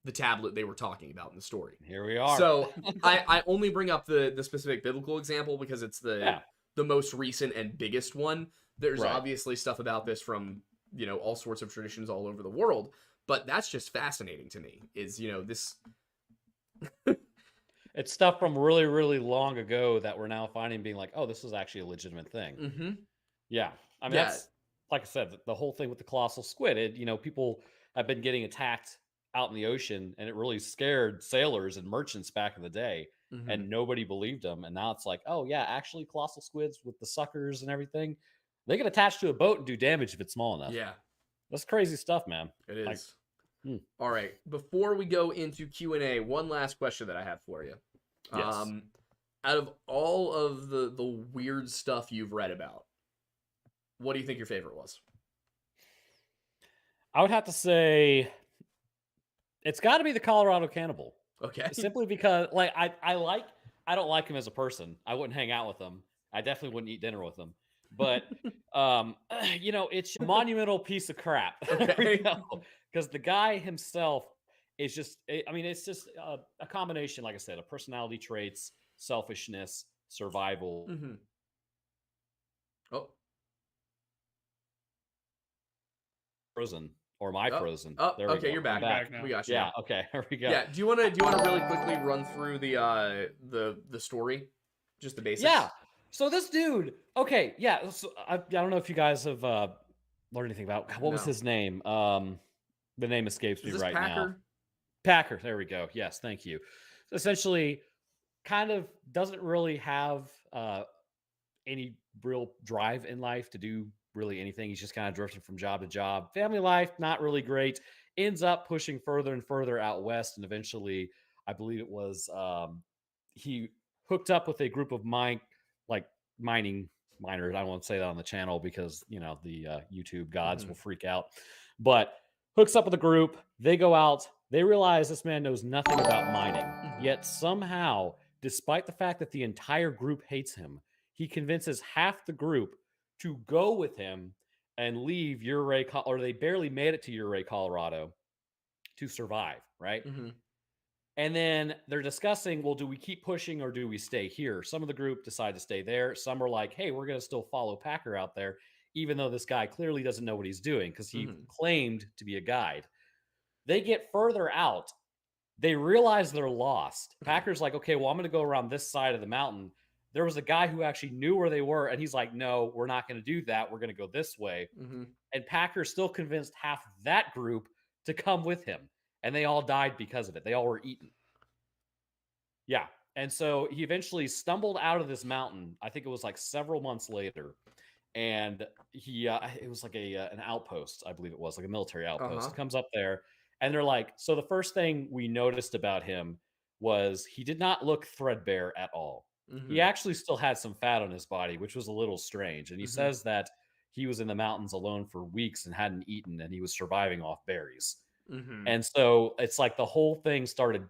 the tablet they were talking about in the story. Here we are. So I only bring up the specific biblical example because it's the most recent and biggest one. There's obviously stuff about this from, all sorts of traditions all over the world, but that's just fascinating to me is, this. It's stuff from really, really long ago that we're now finding being like, oh, this is actually a legitimate thing. Mm-hmm. Yeah. I mean, that's, like I said, the whole thing with the colossal squid. People have been getting attacked out in the ocean, and it really scared sailors and merchants back in the day, and nobody believed them. And now it's like, oh, yeah, actually, colossal squids with the suckers and everything, they can attach to a boat and do damage if it's small enough. Yeah. That's crazy stuff, man. It is. All right. Before we go into Q&A, one last question that I have for you. Yes. Out of all of the weird stuff you've read about, what do you think your favorite was? I would have to say it's got to be the Colorado Cannibal. Okay. Simply because, I don't like him as a person. I wouldn't hang out with him. I definitely wouldn't eat dinner with him. But, it's a monumental piece of crap. Okay. Because the guy himself is just, it's just a combination, like I said, of personality traits, selfishness, survival. Mm-hmm. Oh. Frozen. Or my Frozen. Oh, there we okay, go. you're back. Now. We got you. Yeah, now. okay, here we go. Yeah, do you want to really quickly run through the story, just the basics? Yeah. So this dude, okay, yeah. So I don't know if you guys have learned anything about what was his name. The name escapes me right Packer? now. Packer. There we go. Yes, thank you. So essentially, kind of doesn't really have any real drive in life to do really anything. He's just kind of drifting from job to job. Family life, not really great. Ends up pushing further and further out west, and eventually, I believe it was he hooked up with a group of mining miners. I won't say that on the channel because the YouTube gods will freak out. But hooks up with a group. They go out. They realize this man knows nothing about mining. Yet somehow, despite the fact that the entire group hates him, he convinces half the group to go with him and leave Ouray, or they barely made it to Ouray, Colorado to survive, right? Mm-hmm. And then they're discussing, well, do we keep pushing or do we stay here? Some of the group decide to stay there. Some are like, hey, we're going to still follow Packer out there, even though this guy clearly doesn't know what he's doing because he claimed to be a guide. They get further out. They realize they're lost. Packer's like, okay, well, I'm going to go around this side of the mountain. There was a guy who actually knew where they were, and he's like, no, we're not going to do that. We're going to go this way. And Packer still convinced half that group to come with him, and they all died because of it. They all were eaten. Yeah, and so he eventually stumbled out of this mountain. I think it was like several months later, and he it was like an outpost, I believe it was, like a military outpost. Comes up there, and they're like, so the first thing we noticed about him was he did not look threadbare at all. He actually still had some fat on his body, which was a little strange. And he says that he was in the mountains alone for weeks and hadn't eaten, and he was surviving off berries. And so it's like the whole thing started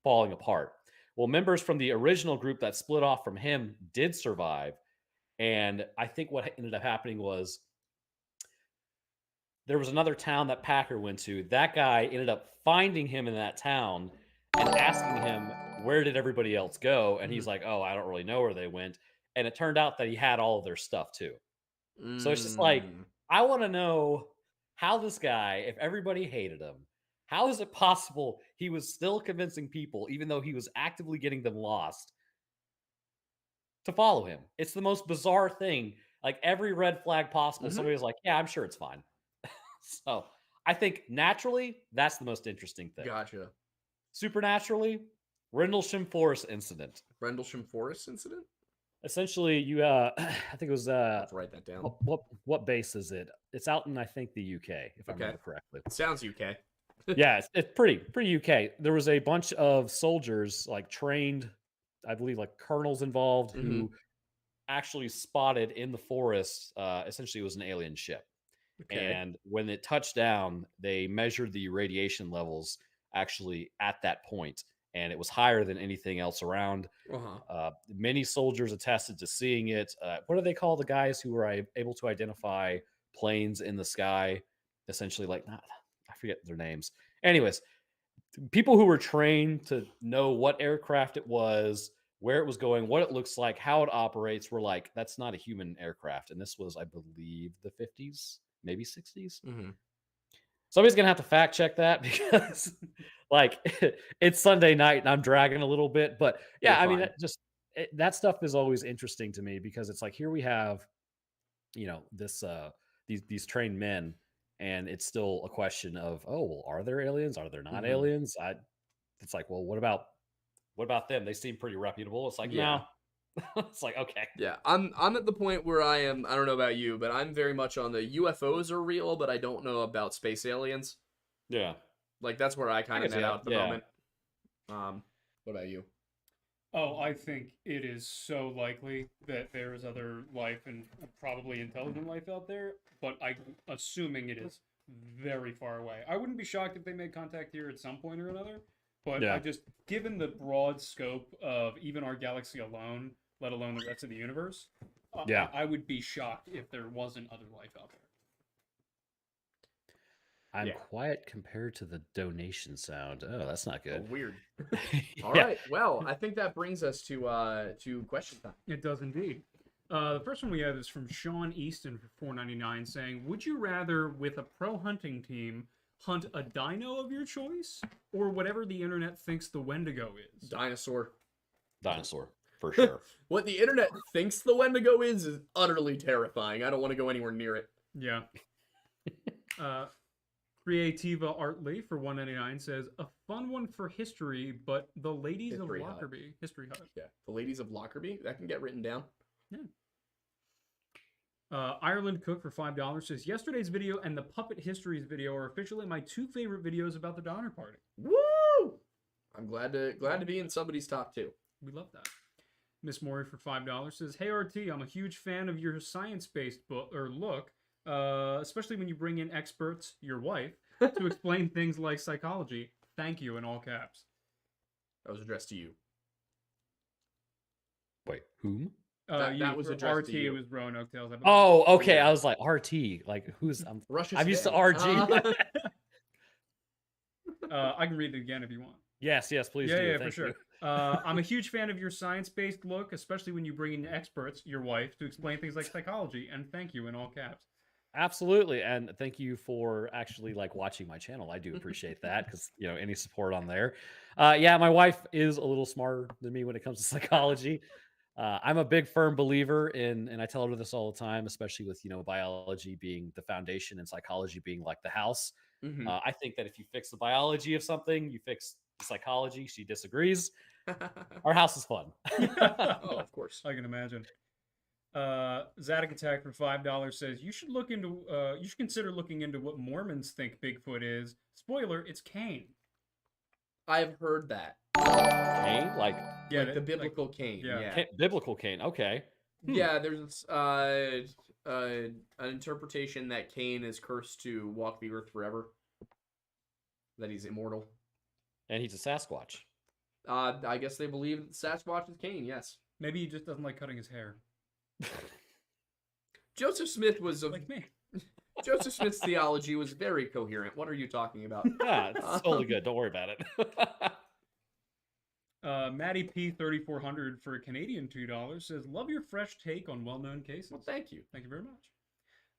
falling apart. Well, members from the original group that split off from him did survive. And I think what ended up happening was there was another town that Packer went to. That guy ended up finding him in that town and asking him, where did everybody else go? And he's like, oh, I don't really know where they went. And it turned out that he had all of their stuff too. So it's just like, I want to know how this guy, if everybody hated him, how is it possible he was still convincing people, even though he was actively getting them lost, to follow him? It's the most bizarre thing. Like every red flag possible, somebody was like, yeah, I'm sure it's fine. So I think naturally, that's the most interesting thing. Gotcha. supernaturally, Rendlesham Forest incident. Rendlesham Forest incident? Essentially, you I think it was I'll have to write that down. what base is it? It's out in I think the UK, if I remember correctly. Sounds UK. Yeah, it's pretty UK. There was a bunch of soldiers, like trained, I believe, like colonels involved, who actually spotted in the forest. Essentially, it was an alien ship, and when it touched down, they measured the radiation levels actually at that point, and it was higher than anything else around. Many soldiers attested to seeing it. What do they call the guys who were able to identify planes in the sky? Essentially, like I forget their names. Anyways, people who were trained to know what aircraft it was, where it was going, what it looks like, how it operates, were like, that's not a human aircraft. And this was, I believe, the 50s, maybe 60s. Somebody's gonna have to fact check that because, like, it's Sunday night and I'm dragging a little bit. But yeah, I mean, that stuff is always interesting to me because it's like here we have, this these trained men. And it's still a question of, oh, well, are there aliens? Are there not aliens? It's like, well, what about them? They seem pretty reputable. It's like, no. It's like, okay. Yeah, I'm at the point where I don't know about you, but I'm very much on the UFOs are real, but I don't know about space aliens. Yeah. Like, that's where I kind of net out at the moment. What about you? Oh, I think it is so likely that there is other life and probably intelligent life out there, but I'm assuming it is very far away. I wouldn't be shocked if they made contact here at some point or another, but I just, given the broad scope of even our galaxy alone, let alone the rest of the universe, I would be shocked if there wasn't other life out there. I'm quiet compared to the donation sound. Oh, that's not good. Oh, weird. All right. Well, I think that brings us to question time. It does indeed. The first one we have is from Sean Easton for $4.99 saying, would you rather, with a pro hunting team, hunt a dino of your choice or whatever the internet thinks the Wendigo is? Dinosaur, for sure. What the internet thinks the Wendigo is utterly terrifying. I don't want to go anywhere near it. Yeah. Creativa Artley for $1.99 says, a fun one for history, but the ladies of Lockerbie. History Hut. Yeah, the ladies of Lockerbie. That can get written down. Yeah. Ireland Cook for $5 says, yesterday's video and the Puppet Histories video are officially my two favorite videos about the Donner Party. Woo! I'm glad to be in somebody's top two. We love that. Miss Maury for $5 says, hey RT, I'm a huge fan of your science-based look, especially when you bring in experts, your wife, to explain things like psychology. Thank you, in all caps. That was addressed to you. Wait, whom? That was addressed RT, to you. It was Roanoke Tales. Oh, okay. I was like, RT. Like, who's... I'm used to RG. I can read it again if you want. Yes, please do. Yeah, for sure. I'm a huge fan of your science-based look, especially when you bring in experts, your wife, to explain things like psychology. And thank you, in all caps. Absolutely, and thank you for actually watching my channel. I do appreciate that because any support on there. Yeah, my wife is a little smarter than me when it comes to psychology. I'm a big firm believer in, and I tell her this all the time, especially with biology being the foundation and psychology being like the house. I think that if you fix the biology of something, you fix the psychology. She disagrees. Our house is fun. Oh, of course, I can imagine. Zadig Attack for $5 says you should consider looking into what Mormons think Bigfoot is. Spoiler: it's Cain. I've heard that. Cain, the biblical Cain. Yeah. Biblical Cain. Okay. Yeah, there's an interpretation that Cain is cursed to walk the earth forever. That he's immortal. And he's a Sasquatch. I guess they believe that Sasquatch is Cain. Yes. Maybe he just doesn't like cutting his hair. Joseph Smith was like me. Joseph Smith's theology was very coherent. What are you talking about? Yeah, it's totally good. Don't worry about it. Maddie P 3400 for a Canadian $2 says, "Love your fresh take on well-known cases." Well, thank you. Thank you very much.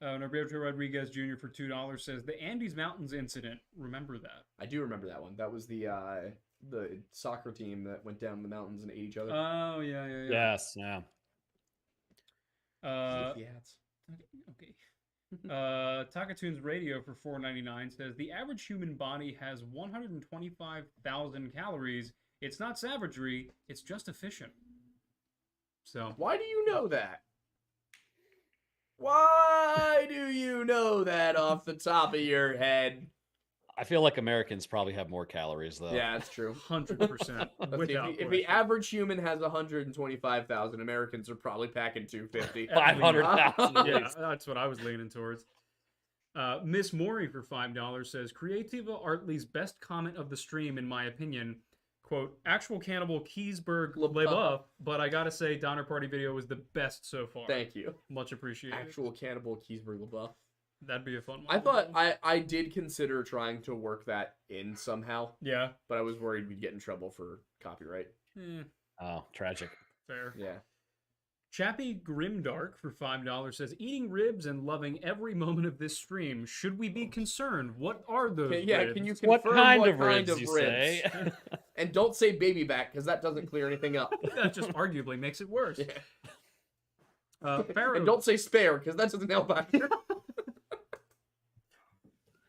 Norberto Rodriguez Jr. for $2 says, "The Andes Mountains incident. Remember that?" I do remember that one. That was the soccer team that went down the mountains and ate each other. Oh yeah. Yes, yeah. Okay. Takatoons Radio for $4.99 says the average human body has 125,000 calories. It's not savagery, it's just efficient. So Why do you know that? Why do you know that off the top of your head? I feel like Americans probably have more calories though. Yeah, that's true. 100%. If the average human has 125,000, Americans are probably packing 250. 500,000. Yeah, that's what I was leaning towards. Miss Maury for $5 says Creativa Artley's best comment of the stream, in my opinion. Quote, actual Cannibal Keseberg LeBuff, but I gotta say, Donner Party video was the best so far. Thank you. Much appreciated. Actual Cannibal Keseberg LeBuff. That'd be a fun one. I thought I did consider trying to work that in somehow. Yeah. But I was worried we'd get in trouble for copyright. Oh, tragic. Fair. Yeah. Chappie Grimdark for $5 says, eating ribs and loving every moment of this stream. Should we be concerned? What are those ribs? Can you confirm What kind of kind ribs you say? And don't say baby back, because that doesn't clear anything up. That just arguably makes it worse. Yeah. Pharaoh... And don't say spare, because that doesn't help either.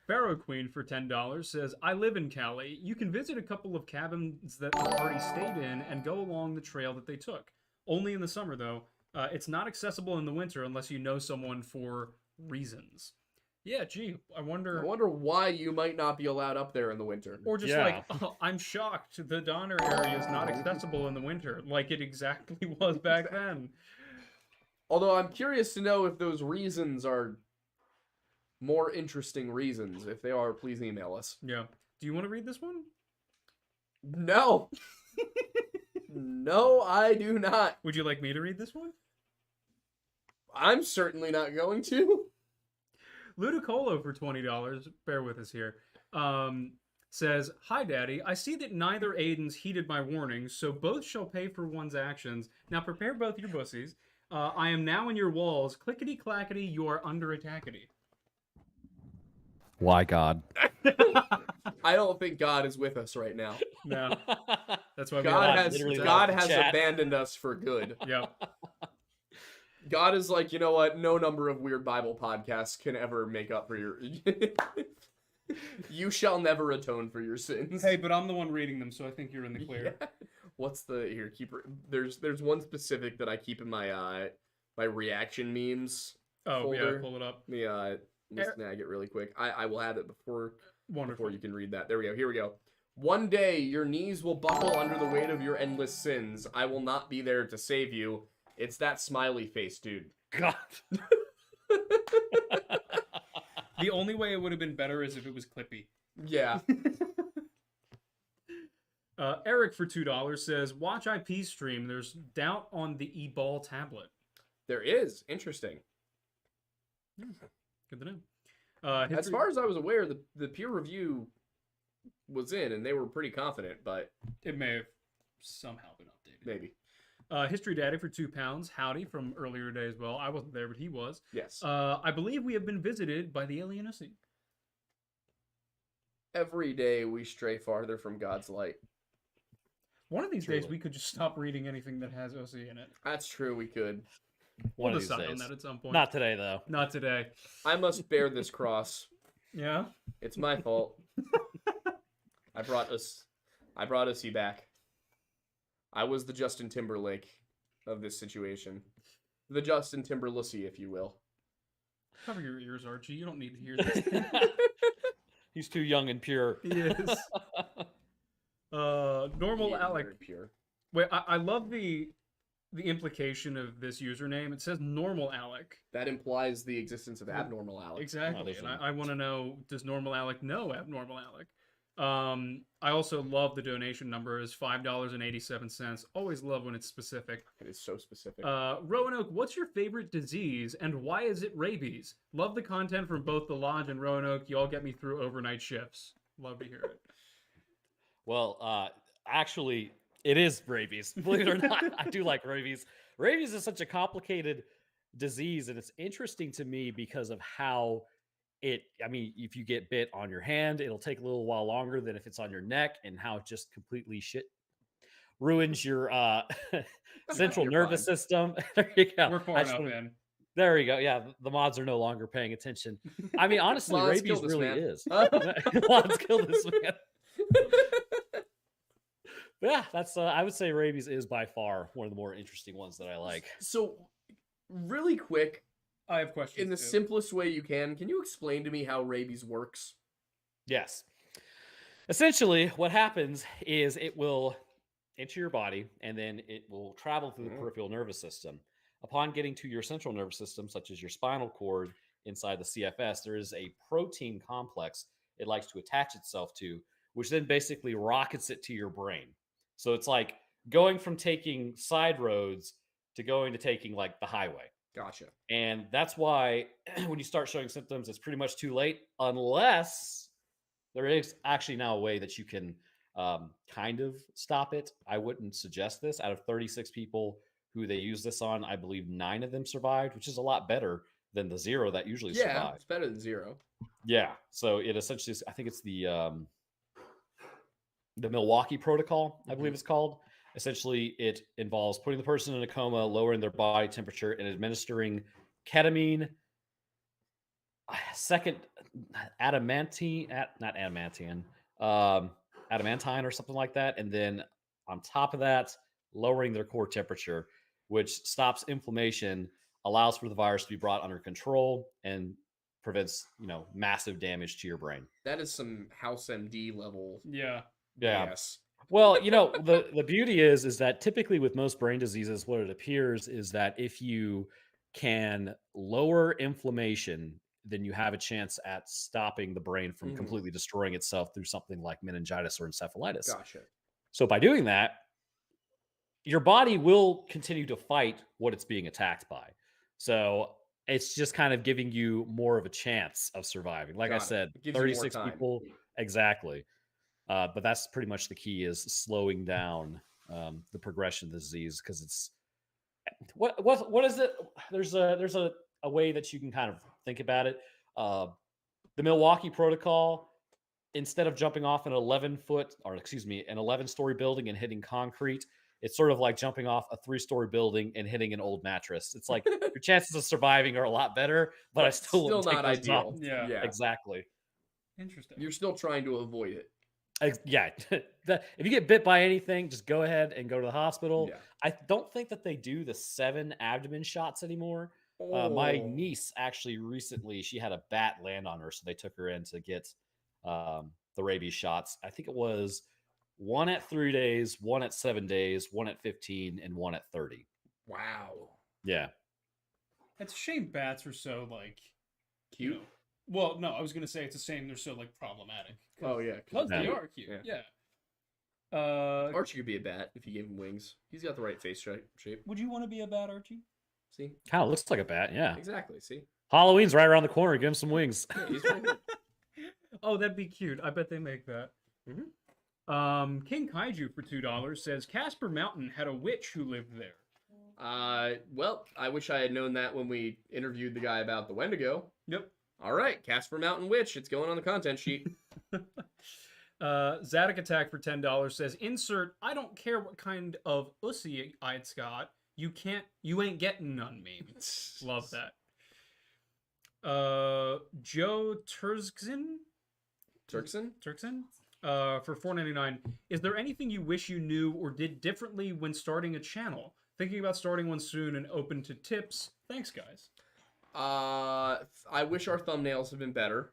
Pharaoh Queen for $10 says, I live in Cali. You can visit a couple of cabins that the party stayed in and go along the trail that they took. Only in the summer, though. It's not accessible in the winter unless you know someone for reasons. Yeah, gee, I wonder why you might not be allowed up there in the winter. Or just like, oh, I'm shocked the Donner area is not accessible in the winter, like it exactly was back then. Although I'm curious to know if those reasons are more interesting reasons. If they are, please email us. Yeah. Do you want to read this one? No. No, I do not. Would you like me to read this one? I'm certainly not going to. Ludicolo for $20, bear with us here, says, Hi, Daddy. I see that neither Aidens heeded my warnings, so both shall pay for one's actions. Now prepare both your bussies. I am now in your walls. Clickety-clackety, you are under attackety. Why God? I don't think God is with us right now. No. That's why God has abandoned us for good. Yep. God is like, you know what? No number of weird Bible podcasts can ever make up for your... You shall never atone for your sins. Hey, but I'm the one reading them, so I think you're in the clear. Yeah. What's the... Here, there's one specific that I keep in my my reaction memes folder. Yeah, pull it up. Let me snag it really quick. I will have it before Wonderful. you can read that. There we go. Here we go. One day, your knees will buckle under the weight of your endless sins. I will not be there to save you. It's that smiley face, dude. God. The only way it would have been better is if it was Clippy. Yeah. Eric for $2 says, watch IP stream. There's doubt on the e-ball tablet. There is. Interesting. Good to know. As far as I was aware, the peer review was in, and they were pretty confident, but... It may have somehow been updated. Maybe. History Daddy for £2. Howdy from earlier today as well. I wasn't there, but he was. Yes. I believe we have been visited by the alien Ussy. Every day we stray farther from God's light. One of these days we could just stop reading anything that has Ussy in it. That's true, we could. We'll decide on that at some point. Not today, though. Not today. I must bear this cross. Yeah? It's my fault. I brought Ussy back. I was the Justin Timberlake of this situation. The Justin Timberlussy, if you will. Cover your ears, Archie. You don't need to hear this. He's too young and pure. He is. Normal Alec. Pure. Wait, I love the implication of this username. It says Normal Alec. That implies the existence of Abnormal Alec. Exactly. And I want to know, does Normal Alec know Abnormal Alec? I also love the donation number is $5.87. Always love when it's specific. It is so specific. Roanoke, what's your favorite disease and why is it rabies? Love the content from both the Lodge and Roanoke. Y'all get me through overnight shifts. Love to hear it. Well, actually, it is rabies. Believe it or not, I do like rabies. Rabies is such a complicated disease, and it's interesting to me because of how if you get bit on your hand, it'll take a little while longer than if it's on your neck, and how it just completely ruins your central nervous system. There you go. We're far enough in. There you go. Yeah, the mods are no longer paying attention. I mean, honestly, Mods, kill rabies this really man. is. Huh? Mods kill this man. Yeah, that's. I would say rabies is by far one of the more interesting ones that I like. So, really quick, I have questions. in the too. simplest way you can you explain to me how rabies works? Yes. Essentially, what happens is it will enter your body and then it will travel through the peripheral nervous system. Upon getting to your central nervous system, such as your spinal cord inside the CFS, there is a protein complex it likes to attach itself to, which then basically rockets it to your brain. So it's like going from taking side roads to going to taking like the highway. Gotcha. And that's why when you start showing symptoms, it's pretty much too late, unless there is actually now a way that you can kind of stop it. I wouldn't suggest this. Out of 36 people who they use this on, I believe 9 of them survived, which is a lot better than the 0 that usually Yeah, survive. it's better than 0. Yeah. So it essentially is, I think it's the Milwaukee Protocol, I believe it's called. Essentially, it involves putting the person in a coma, lowering their body temperature, and administering ketamine, second adamantine or something like that, and then on top of that, lowering their core temperature, which stops inflammation, allows for the virus to be brought under control, and prevents massive damage to your brain. That is some House MD level. Yeah. Yes. Well, the beauty is that typically with most brain diseases, what it appears is that if you can lower inflammation, then you have a chance at stopping the brain from completely destroying itself through something like meningitis or encephalitis. Gotcha. So by doing that, your body will continue to fight what it's being attacked by. So it's just kind of giving you more of a chance of surviving. Like I said, 36 people. Exactly. But that's pretty much the key, is slowing down the progression of the disease, because it's what is it? There's a way that you can kind of think about it. The Milwaukee Protocol, instead of jumping off an 11-story building and hitting concrete, it's sort of like jumping off a 3-story building and hitting an old mattress. It's like your chances of surviving are a lot better, but I still wouldn't take not those ideal. odds. Yeah. Exactly. Interesting. You're still trying to avoid it. Yeah. If you get bit by anything, just go ahead and go to the hospital. Yeah. I don't think that they do the 7 abdomen shots anymore. My niece actually recently, she had a bat land on her, so they took her in to get the rabies shots. I think it was 1 at 3 days, 1 at 7 days, 1 at 15, and 1 at 30. Wow. Yeah. It's a shame bats are so like Cute. Well, no, I was gonna say it's a shame they're so like problematic. Oh yeah. Because they are cute. Yeah. Archie could be a bat if you gave him wings. He's got the right face shape. Would you want to be a bat, Archie? See? Kind of looks like a bat, yeah. Exactly. See? Halloween's right around the corner. Give him some wings. Yeah, he's right here. Oh, that'd be cute. I bet they make that. King Kaiju for $2 says Casper Mountain had a witch who lived there. Well, I wish I had known that when we interviewed the guy about the Wendigo. Yep. All right, Casper Mountain Witch. It's going on the content sheet. Zadok Attack for $10 says insert I don't care what kind of ussy it's got. You ain't getting none memes. Love that. Joe Turkson for $4.99. Is there anything you wish you knew or did differently when starting a channel? Thinking about starting one soon and open to tips. Thanks, guys. I wish our thumbnails had been better.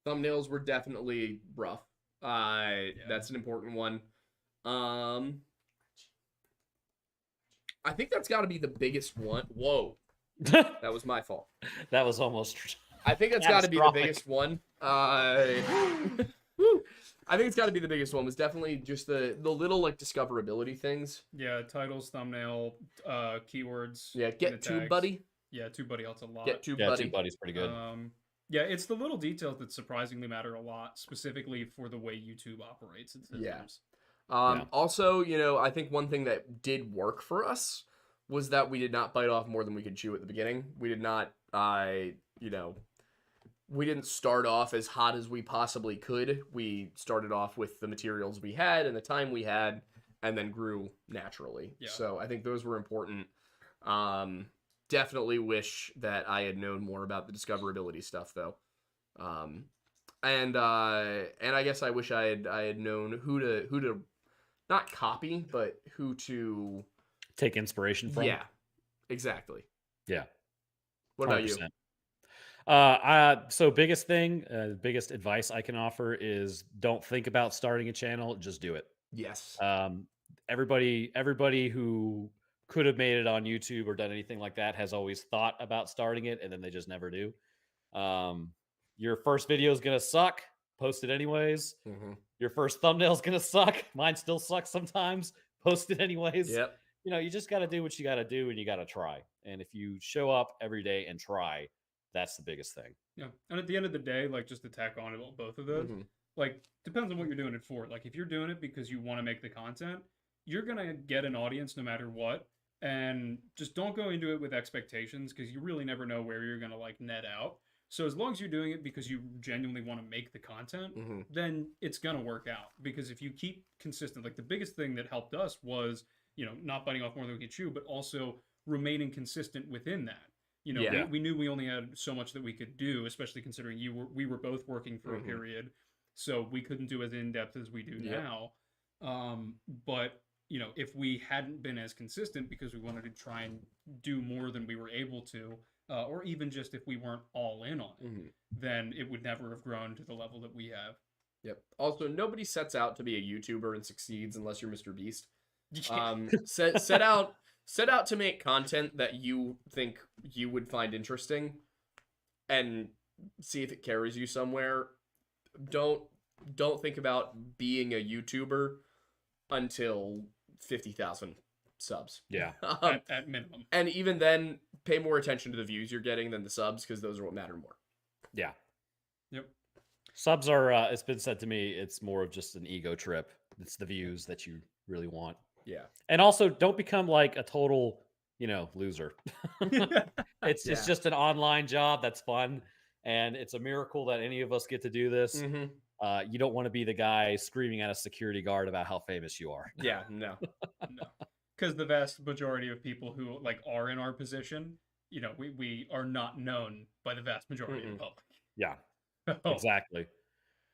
Thumbnails were definitely rough. That's an important one. I think that's got to be the biggest one. Whoa. That was my fault. That was almost... I think that's got to be the biggest one. I think it's got to be the biggest one. Was definitely just the little like discoverability things. Yeah, titles, thumbnail, keywords. Yeah, get TubeBuddy. Yeah, TubeBuddy helps a lot. Get TubeBuddy. Yeah, TubeBuddy's pretty good. Yeah, it's the little details that surprisingly matter a lot, specifically for the way YouTube operates. Also, I think one thing that did work for us was that we did not bite off more than we could chew at the beginning. We did not, we didn't start off as hot as we possibly could. We started off with the materials we had and the time we had, and then grew naturally. Yeah. So I think those were important. definitely wish that I had known more about the discoverability stuff, though. And I guess I wish I had known who to not copy, but who to Take inspiration from. Yeah, exactly. Yeah. What about you? 100%. So biggest thing, biggest advice I can offer is don't think about starting a channel, just do it. Yes. Everybody who could have made it on YouTube or done anything like that has always thought about starting it, and then they just never do. Your first video is gonna suck. Post it anyways. Mm-hmm. Your first thumbnail is gonna suck. Mine still sucks sometimes. Post it anyways. Yep. You know, you just got to do what you got to do, and you got to try. And if you show up every day and try, that's the biggest thing. Yeah. And at the end of the day, like, just to tack on about both of those, like, depends on what you're doing it for. Like, if you're doing it because you want to make the content, you're going to get an audience no matter what. And just don't go into it with expectations, because you really never know where you're going to, like, net out. So as long as you're doing it because you genuinely want to make the content, then it's going to work out. Because if you keep consistent, like, the biggest thing that helped us was, you know, not biting off more than we could chew, but also remaining consistent within that. You know, we knew we only had so much that we could do, especially considering we were both working for a period, so we couldn't do as in-depth as we do now. But, you know, if we hadn't been as consistent because we wanted to try and do more than we were able to, or even just if we weren't all in on it, then it would never have grown to the level that we have. Yep. Also, nobody sets out to be a YouTuber and succeeds unless you're Mr. Beast. Set out to make content that you think you would find interesting and see if it carries you somewhere. Don't think about being a YouTuber until 50,000 subs. Yeah. At minimum. And even then, pay more attention to the views you're getting than the subs, because those are what matter more. Yeah. Yep. Subs are, it's been said to me, it's more of just an ego trip. It's the views that you really want. Yeah. And also, don't become like a total, you know, loser. It's just an online job that's fun, and it's a miracle that any of us get to do this. You don't want to be the guy screaming at a security guard about how famous you are. Yeah, no. Because the vast majority of people who, like, are in our position, you know, we are not known by the vast majority of the public. Yeah, exactly.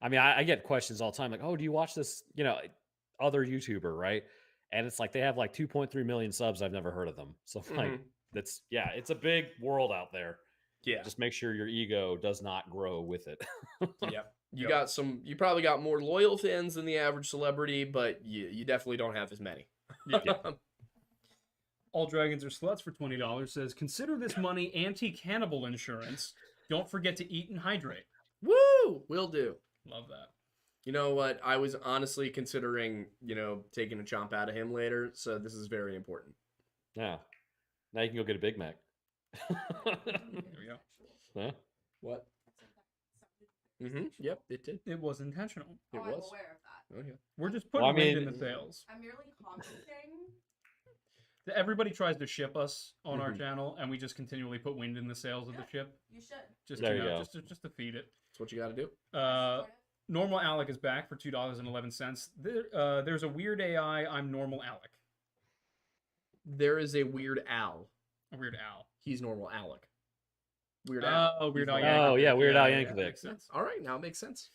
I mean, I get questions all the time, like, oh, do you watch this, you know, other YouTuber, right? And it's like they have like 2.3 million subs. I've never heard of them. So like it's a big world out there. Yeah. Just make sure your ego does not grow with it. Yep. You probably got more loyal fans than the average celebrity, but you definitely don't have as many. Yeah. All Dragons Are Sluts for $20 says, consider this money anti-cannibal insurance. Don't forget to eat and hydrate. Woo! Will do. Love that. You know what? I was honestly considering, you know, taking a chomp out of him later, so this is very important. Yeah. Now you can go get a Big Mac. There we go. Huh? What? Yep, it did. It was intentional. It was. I'm aware of that. Okay. We're just putting wind in the sails. I'm merely commenting. Everybody tries to ship us on our channel, and we just continually put wind in the sails of the ship. You should. Just there you you know, go. just to feed it. That's what you got to do. Normal Alec is back for $2.11. There's a weird AI. I'm Normal Alec. There is a Weird Al. A Weird Al. He's Normal Alec. Weird Al. Oh, Weird Al. Oh, yeah, Weird Al Yankovic. Makes sense. All right, now it makes sense.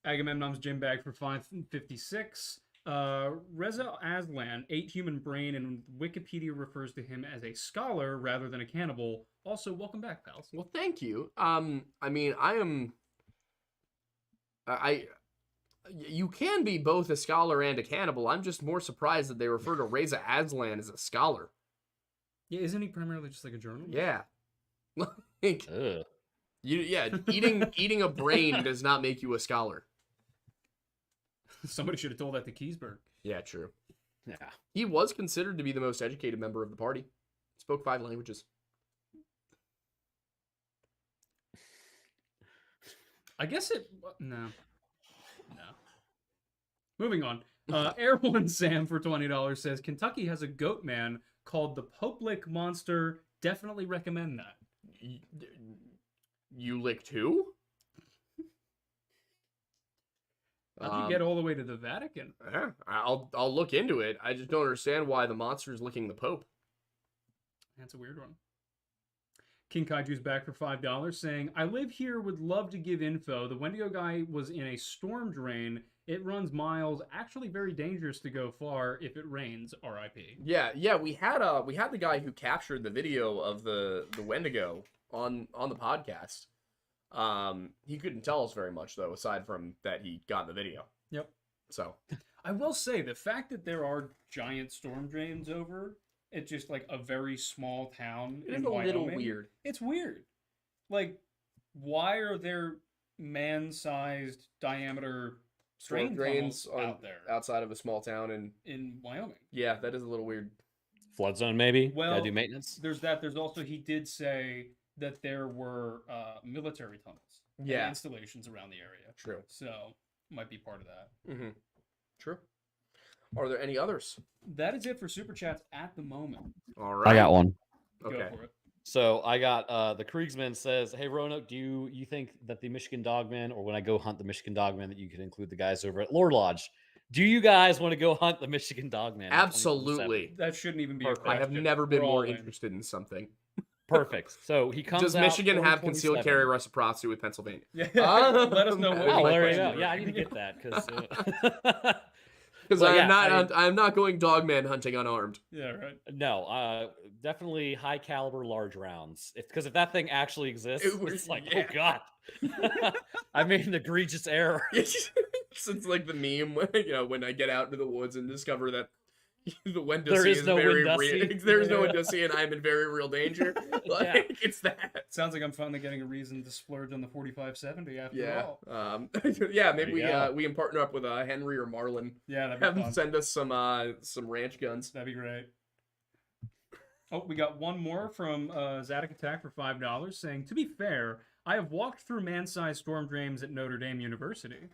Agamemnon's Gym Bag for $5.56. Reza Aslan, 8 human brain, and Wikipedia refers to him as a scholar rather than a cannibal. Also, welcome back, pals. Well, thank you. I mean, you can be both a scholar and a cannibal. I'm just more surprised that they refer to Reza Aslan as a scholar. Yeah, isn't he primarily just like a journalist? Yeah. Like, eating a brain does not make you a scholar. Somebody should have told that to Keseberg. Yeah, true. Yeah. He was considered to be the most educated member of the party. Spoke 5 languages. I guess it... No. Moving on. Airborne Sam for $20 says, Kentucky has a goat man called the Portlock Monster. Definitely recommend that. You licked who? How'd you get all the way to the Vatican? Yeah, I'll look into it. I just don't understand why the monster's licking the Pope. That's a weird one. King Kaiju's back for $5 saying, I live here, would love to give info. The Wendigo guy was in a storm drain. It runs miles, actually very dangerous to go far if it rains, RIP. Yeah, we had the guy who captured the video of the Wendigo on the podcast. He couldn't tell us very much though, aside from that he got the video. Yep. So I will say the fact that there are giant storm drains over it's just like a very small town it is in a Wyoming. little weird. It's weird. Like, why are there man-sized diameter Storm drains out there outside of a small town in Wyoming? Yeah, that is a little weird. Flood zone, maybe. Well, Gotta do maintenance. There's that. There's also he did say that there were military tunnels, and Yeah, installations around the area. true. So might be part of that. Mm-hmm. True. Are there any others? That is it for super chats at the moment. All right. I got one. Okay. Go for it. So I got the Kriegsman says, "Hey Roanoke, do you think that the Michigan Dogmen, or when I go hunt the Michigan Dogmen, that you could include the guys over at Lore Lodge? Do you guys want to go hunt the Michigan Dogmen?" Absolutely. That shouldn't even be a Perfect. I question. have never been We're all more in. interested in something. Perfect. So he comes. Does out Michigan have concealed 2027. carry reciprocity with Pennsylvania? Yeah. Ah, Let us know. that What was Oh, my there you question. go. Yeah, I need to get that because. Because Well, I'm not going dogman hunting unarmed. Yeah, right. No, definitely high caliber large rounds. Because if that thing actually exists, It was- it's like, yeah. oh god, I made an egregious error. It's like the meme when when I get out into the woods and discover that the Wendussi There is no very Wendussi. real. There's no Yeah. Wendussi, and I'm in very real danger. Like it's that. Sounds like I'm finally getting a reason to splurge on the 4570 after Yeah. all. Yeah. Maybe There you we can partner up with Henry or Marlon. Yeah, that'd Have be them fun. send us some ranch guns. That'd be great. Oh, we got one more from Zadok Attack for $5 saying, to be fair, I have walked through man-sized storm drains at Notre Dame University.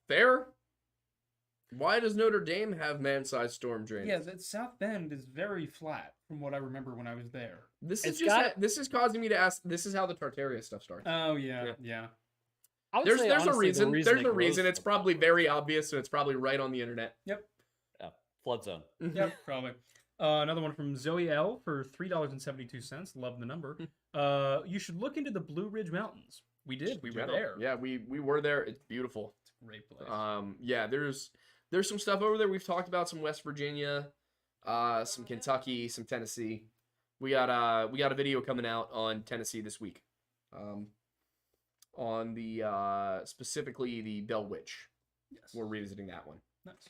Fair. Why does Notre Dame have man-sized storm drains? Yeah, that South Bend is very flat from what I remember when I was there. This It's is this is causing me to ask. This is how the Tartaria stuff starts. Oh, yeah. I would There's say, a honestly, reason. the There's it a reason. grows It's so probably fast. very obvious, and it's probably right on the internet. Yep. Yeah, flood zone. Yep, probably. Another one from Zoe L for $3.72. Love the number. You should look into the Blue Ridge Mountains. We did. We were General. there. Yeah, we were there. It's beautiful. It's a great place. Yeah, there's some stuff over there. We've talked about some West Virginia, some Kentucky, some Tennessee. We got a video coming out on Tennessee this week. On the specifically the Bell Witch. Yes. We're revisiting that one. Nice.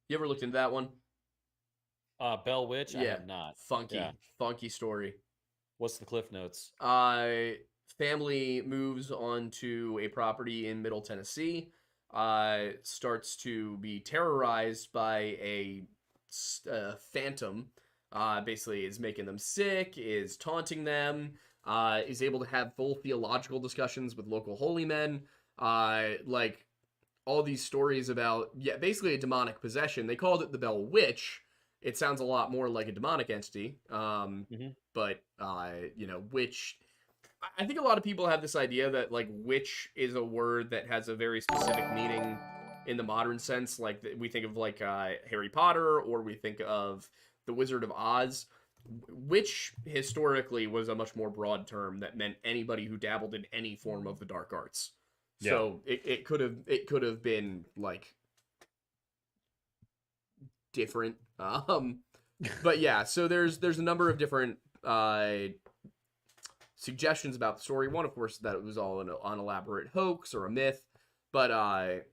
You ever looked into that one? Bell Witch. I Yeah. have not. Funky story. What's the cliff notes? Family moves onto a property in Middle Tennessee. Starts to be terrorized by a phantom. Basically, is making them sick. Is taunting them. Is able to have full theological discussions with local holy men. Like all these stories about basically a demonic possession. They called it the Bell Witch. It sounds a lot more like a demonic entity. But witch. I think a lot of people have this idea that like witch is a word that has a very specific meaning in the modern sense. Like we think of like Harry Potter, or we think of the Wizard of Oz. Witch historically was a much more broad term that meant anybody who dabbled in any form of the dark arts. Yeah. So it could have been like different. But yeah, so there's a number of different suggestions about the story. One, of course, that it was all an elaborate hoax or a myth, but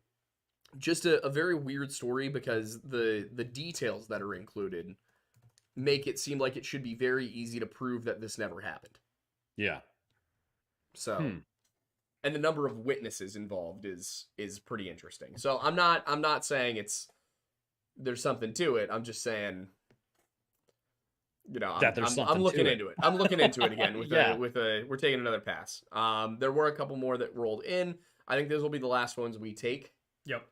just a very weird story because the details that are included make it seem like it should be very easy to prove that this never happened. Yeah. So, and the number of witnesses involved is pretty interesting. So I'm not saying there's something to it. I'm just saying, That there's I'm something looking to it. into it. I'm looking into it again with Yeah. we're taking another pass. There were a couple more that rolled in. I think those will be the last ones we take. Yep.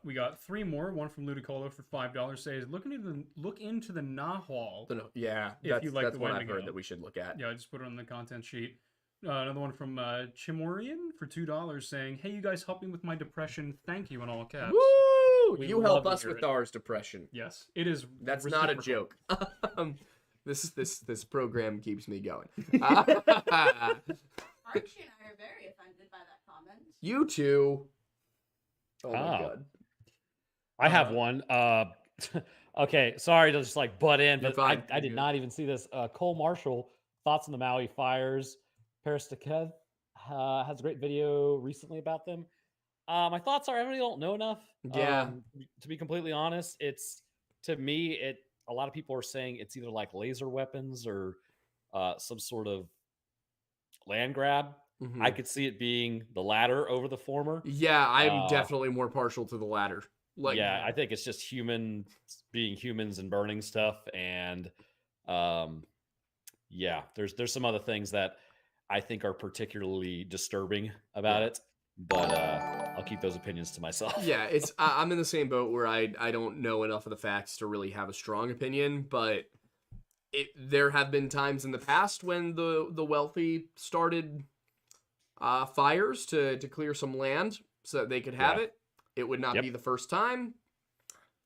We got three more. One from Ludicolo for $5 says, look into the Nahwal. Yeah, If you like that's the one I've Wendigo. heard that we should look at. Yeah, I just put it on the content sheet. Another one from Chimorian for $2 saying, hey, you guys helped me with my depression. Thank you in all caps. Woo! Woo! We You love help to us hear with it. Dara's depression. Yes, it is. That's not a reciprocal. joke. This program keeps me going. Archie and I are very offended by that comment. You two. Oh my Oh. god. I have one. Okay, sorry to just like butt in, You're but fine. I You're did good. not even see this. Cole Marshall, thoughts on the Maui fires. Paris Takev has a great video recently about them. My thoughts are I really don't know enough. Yeah. To be completely honest, it's to me a lot of people are saying it's either like laser weapons or some sort of land grab. Mhm. I could see it being the latter over the former. Yeah, I'm Uh, definitely more partial to the latter. Like, yeah, I think it's just humans being humans and burning stuff, and yeah, there's some other things that I think are particularly disturbing about Yeah. it, but I'll keep those opinions to myself. yeah, I'm in the same boat where I don't know enough of the facts to really have a strong opinion, but there have been times in the past when the wealthy started fires to clear some land so that they could have Yeah. it. It would not Yep. be the first time.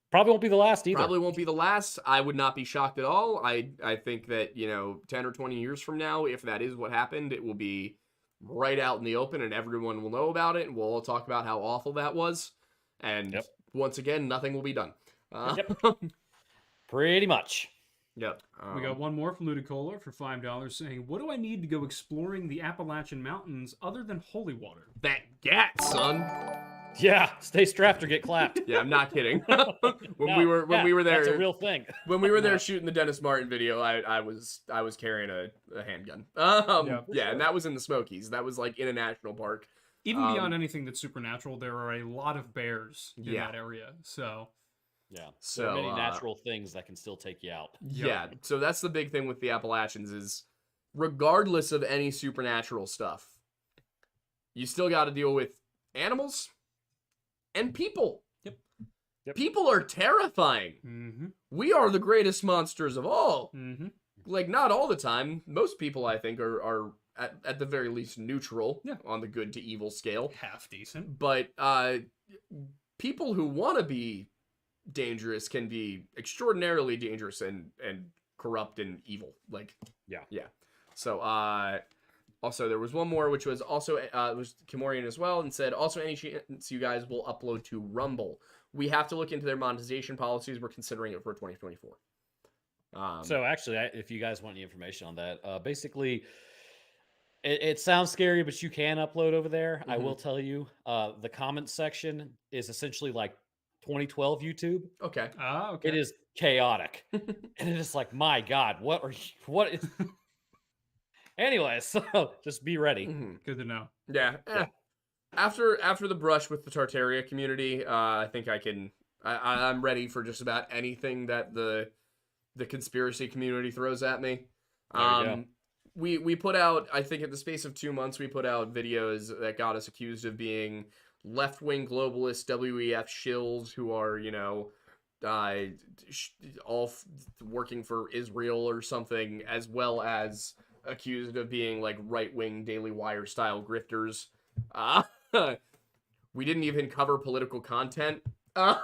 Probably won't be the last either. Probably won't be the last. I would not be shocked at all. I think that, 10 or 20 years from now, if that is what happened, it will be right out in the open and everyone will know about it and we'll all talk about how awful that was. And Yep. once again, nothing will be done. Yep. Pretty much. Yep. We got one more from Ludicola for $5 saying, "What do I need to go exploring the Appalachian Mountains other than holy water?" that gat, son. Yeah, stay strapped or get clapped. Yeah, I'm not kidding. when No, we were there, that's a real thing. when we were there Yeah. shooting the Dennis Martin video, I was carrying a handgun. Yeah, for And that was in the Smokies. That was like in a national park. Even beyond anything that's supernatural, there are a lot of bears in Yeah. that area. So Yeah. There So are many natural things that can still take you out. yeah, so that's the big thing with the Appalachians is regardless of any supernatural stuff, you still got to deal with animals and people. Yep. People are terrifying. mm-hmm. We are the greatest monsters of all. Mm-hmm. Like, not all the time. Most people, I think, are at the very least neutral Yeah. on the good to evil scale. Half decent. But people who want to be dangerous can be extraordinarily dangerous and corrupt and evil. Like, yeah. So, also there was one more, which was also it was Kimorian as well, and said also any chance you guys will upload to Rumble. We have to look into their monetization policies. We're considering it for 2024. So actually, if you guys want any information on that, basically, it sounds scary, but you can upload over there. I will tell you, the comment section is essentially like 2012 YouTube. Okay. Ah, okay. It is chaotic, and it is like, my God, what is? Anyway, so just be ready. Mhm. Good to know. Yeah. After the brush with the Tartaria community, I think I'm ready for just about anything that the conspiracy community throws at me. There you go. We put out, I think in the space of 2 months, we put out videos that got us accused of being left-wing globalist WEF shills who are, all working for Israel or something, as well as accused of being like right-wing Daily Wire style grifters. We didn't even cover political content. I'm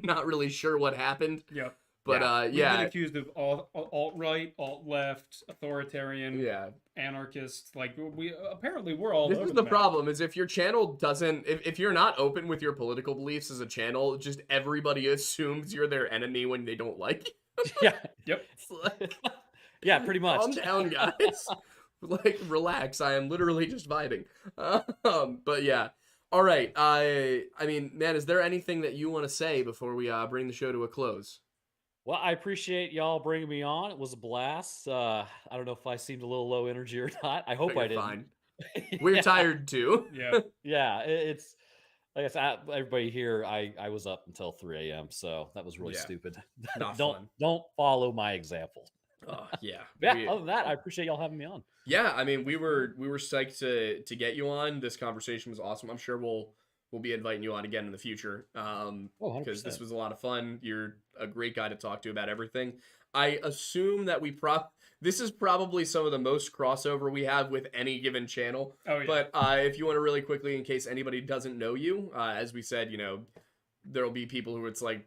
not really sure what happened. Yeah. But We've been accused of alt-right, alt-left, authoritarian, anarchist. Like, we're all This over is the the map. problem, is if your channel doesn't, if you're not open with your political beliefs as a channel, just everybody assumes you're their enemy when they don't like you. Yeah. Yep. It's like, Yeah, pretty much. calm down, guys. Like, relax. I am literally just vibing. But yeah. All right. I mean, man, is there anything that you want to say before we bring the show to a close? Well, I appreciate y'all bringing me on. It was a blast. I don't know if I seemed a little low energy or not. I hope But I you're didn't. fine. We're Yeah. tired too. Yeah. Yeah, it's like I said, everybody here. I was up until 3 a.m. So that was really Yeah. stupid. Not don't fun. don't follow my example. Oh, yeah. Yeah. We- Other than that, I appreciate y'all having me on. Yeah, I mean, we were psyched to get you on. This conversation was awesome. I'm sure we'll be inviting you on again in the future. Oh, Because this 100%. was a lot of fun. You're a great guy to talk to about everything. I assume that this is probably some of the most crossover we have with any given channel. Oh, yeah. But if you want to really quickly, in case anybody doesn't know you, as we said, there'll be people who it's like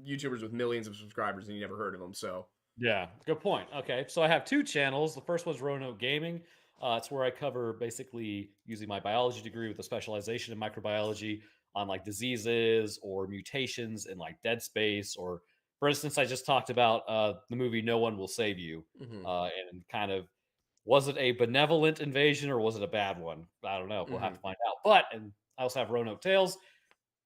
YouTubers with millions of subscribers and you never heard of them. So Yeah, good point. Okay, so I have 2 channels. The first one's Roanoke Gaming. It's where I cover basically using my biology degree with a specialization in microbiology on like diseases or mutations in like dead space. Or, for instance, I just talked about the movie No One Will Save You, and kind of was it a benevolent invasion or was it a bad one? I don't know. We'll have to find out. But and I also have Roanoke Tales,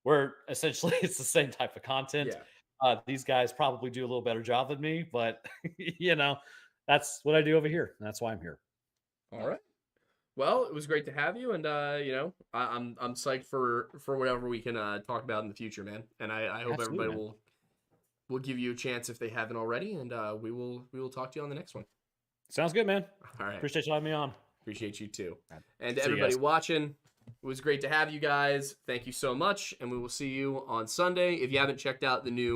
where essentially it's the same type of content. yeah. These guys probably do a little better job than me, but you know, that's what I do over here. And that's why I'm here. All right. Well, it was great to have you, and you know, I'm psyched for whatever we can talk about in the future, man. And I hope Absolutely, everybody man. will give you a chance if they haven't already, and we will talk to you on the next one. Sounds good, man. All right. Appreciate you having me on. Appreciate you too. And See to you everybody guys. watching, it was great to have you guys. Thank you so much, and we will see you on Sunday. If you haven't checked out the new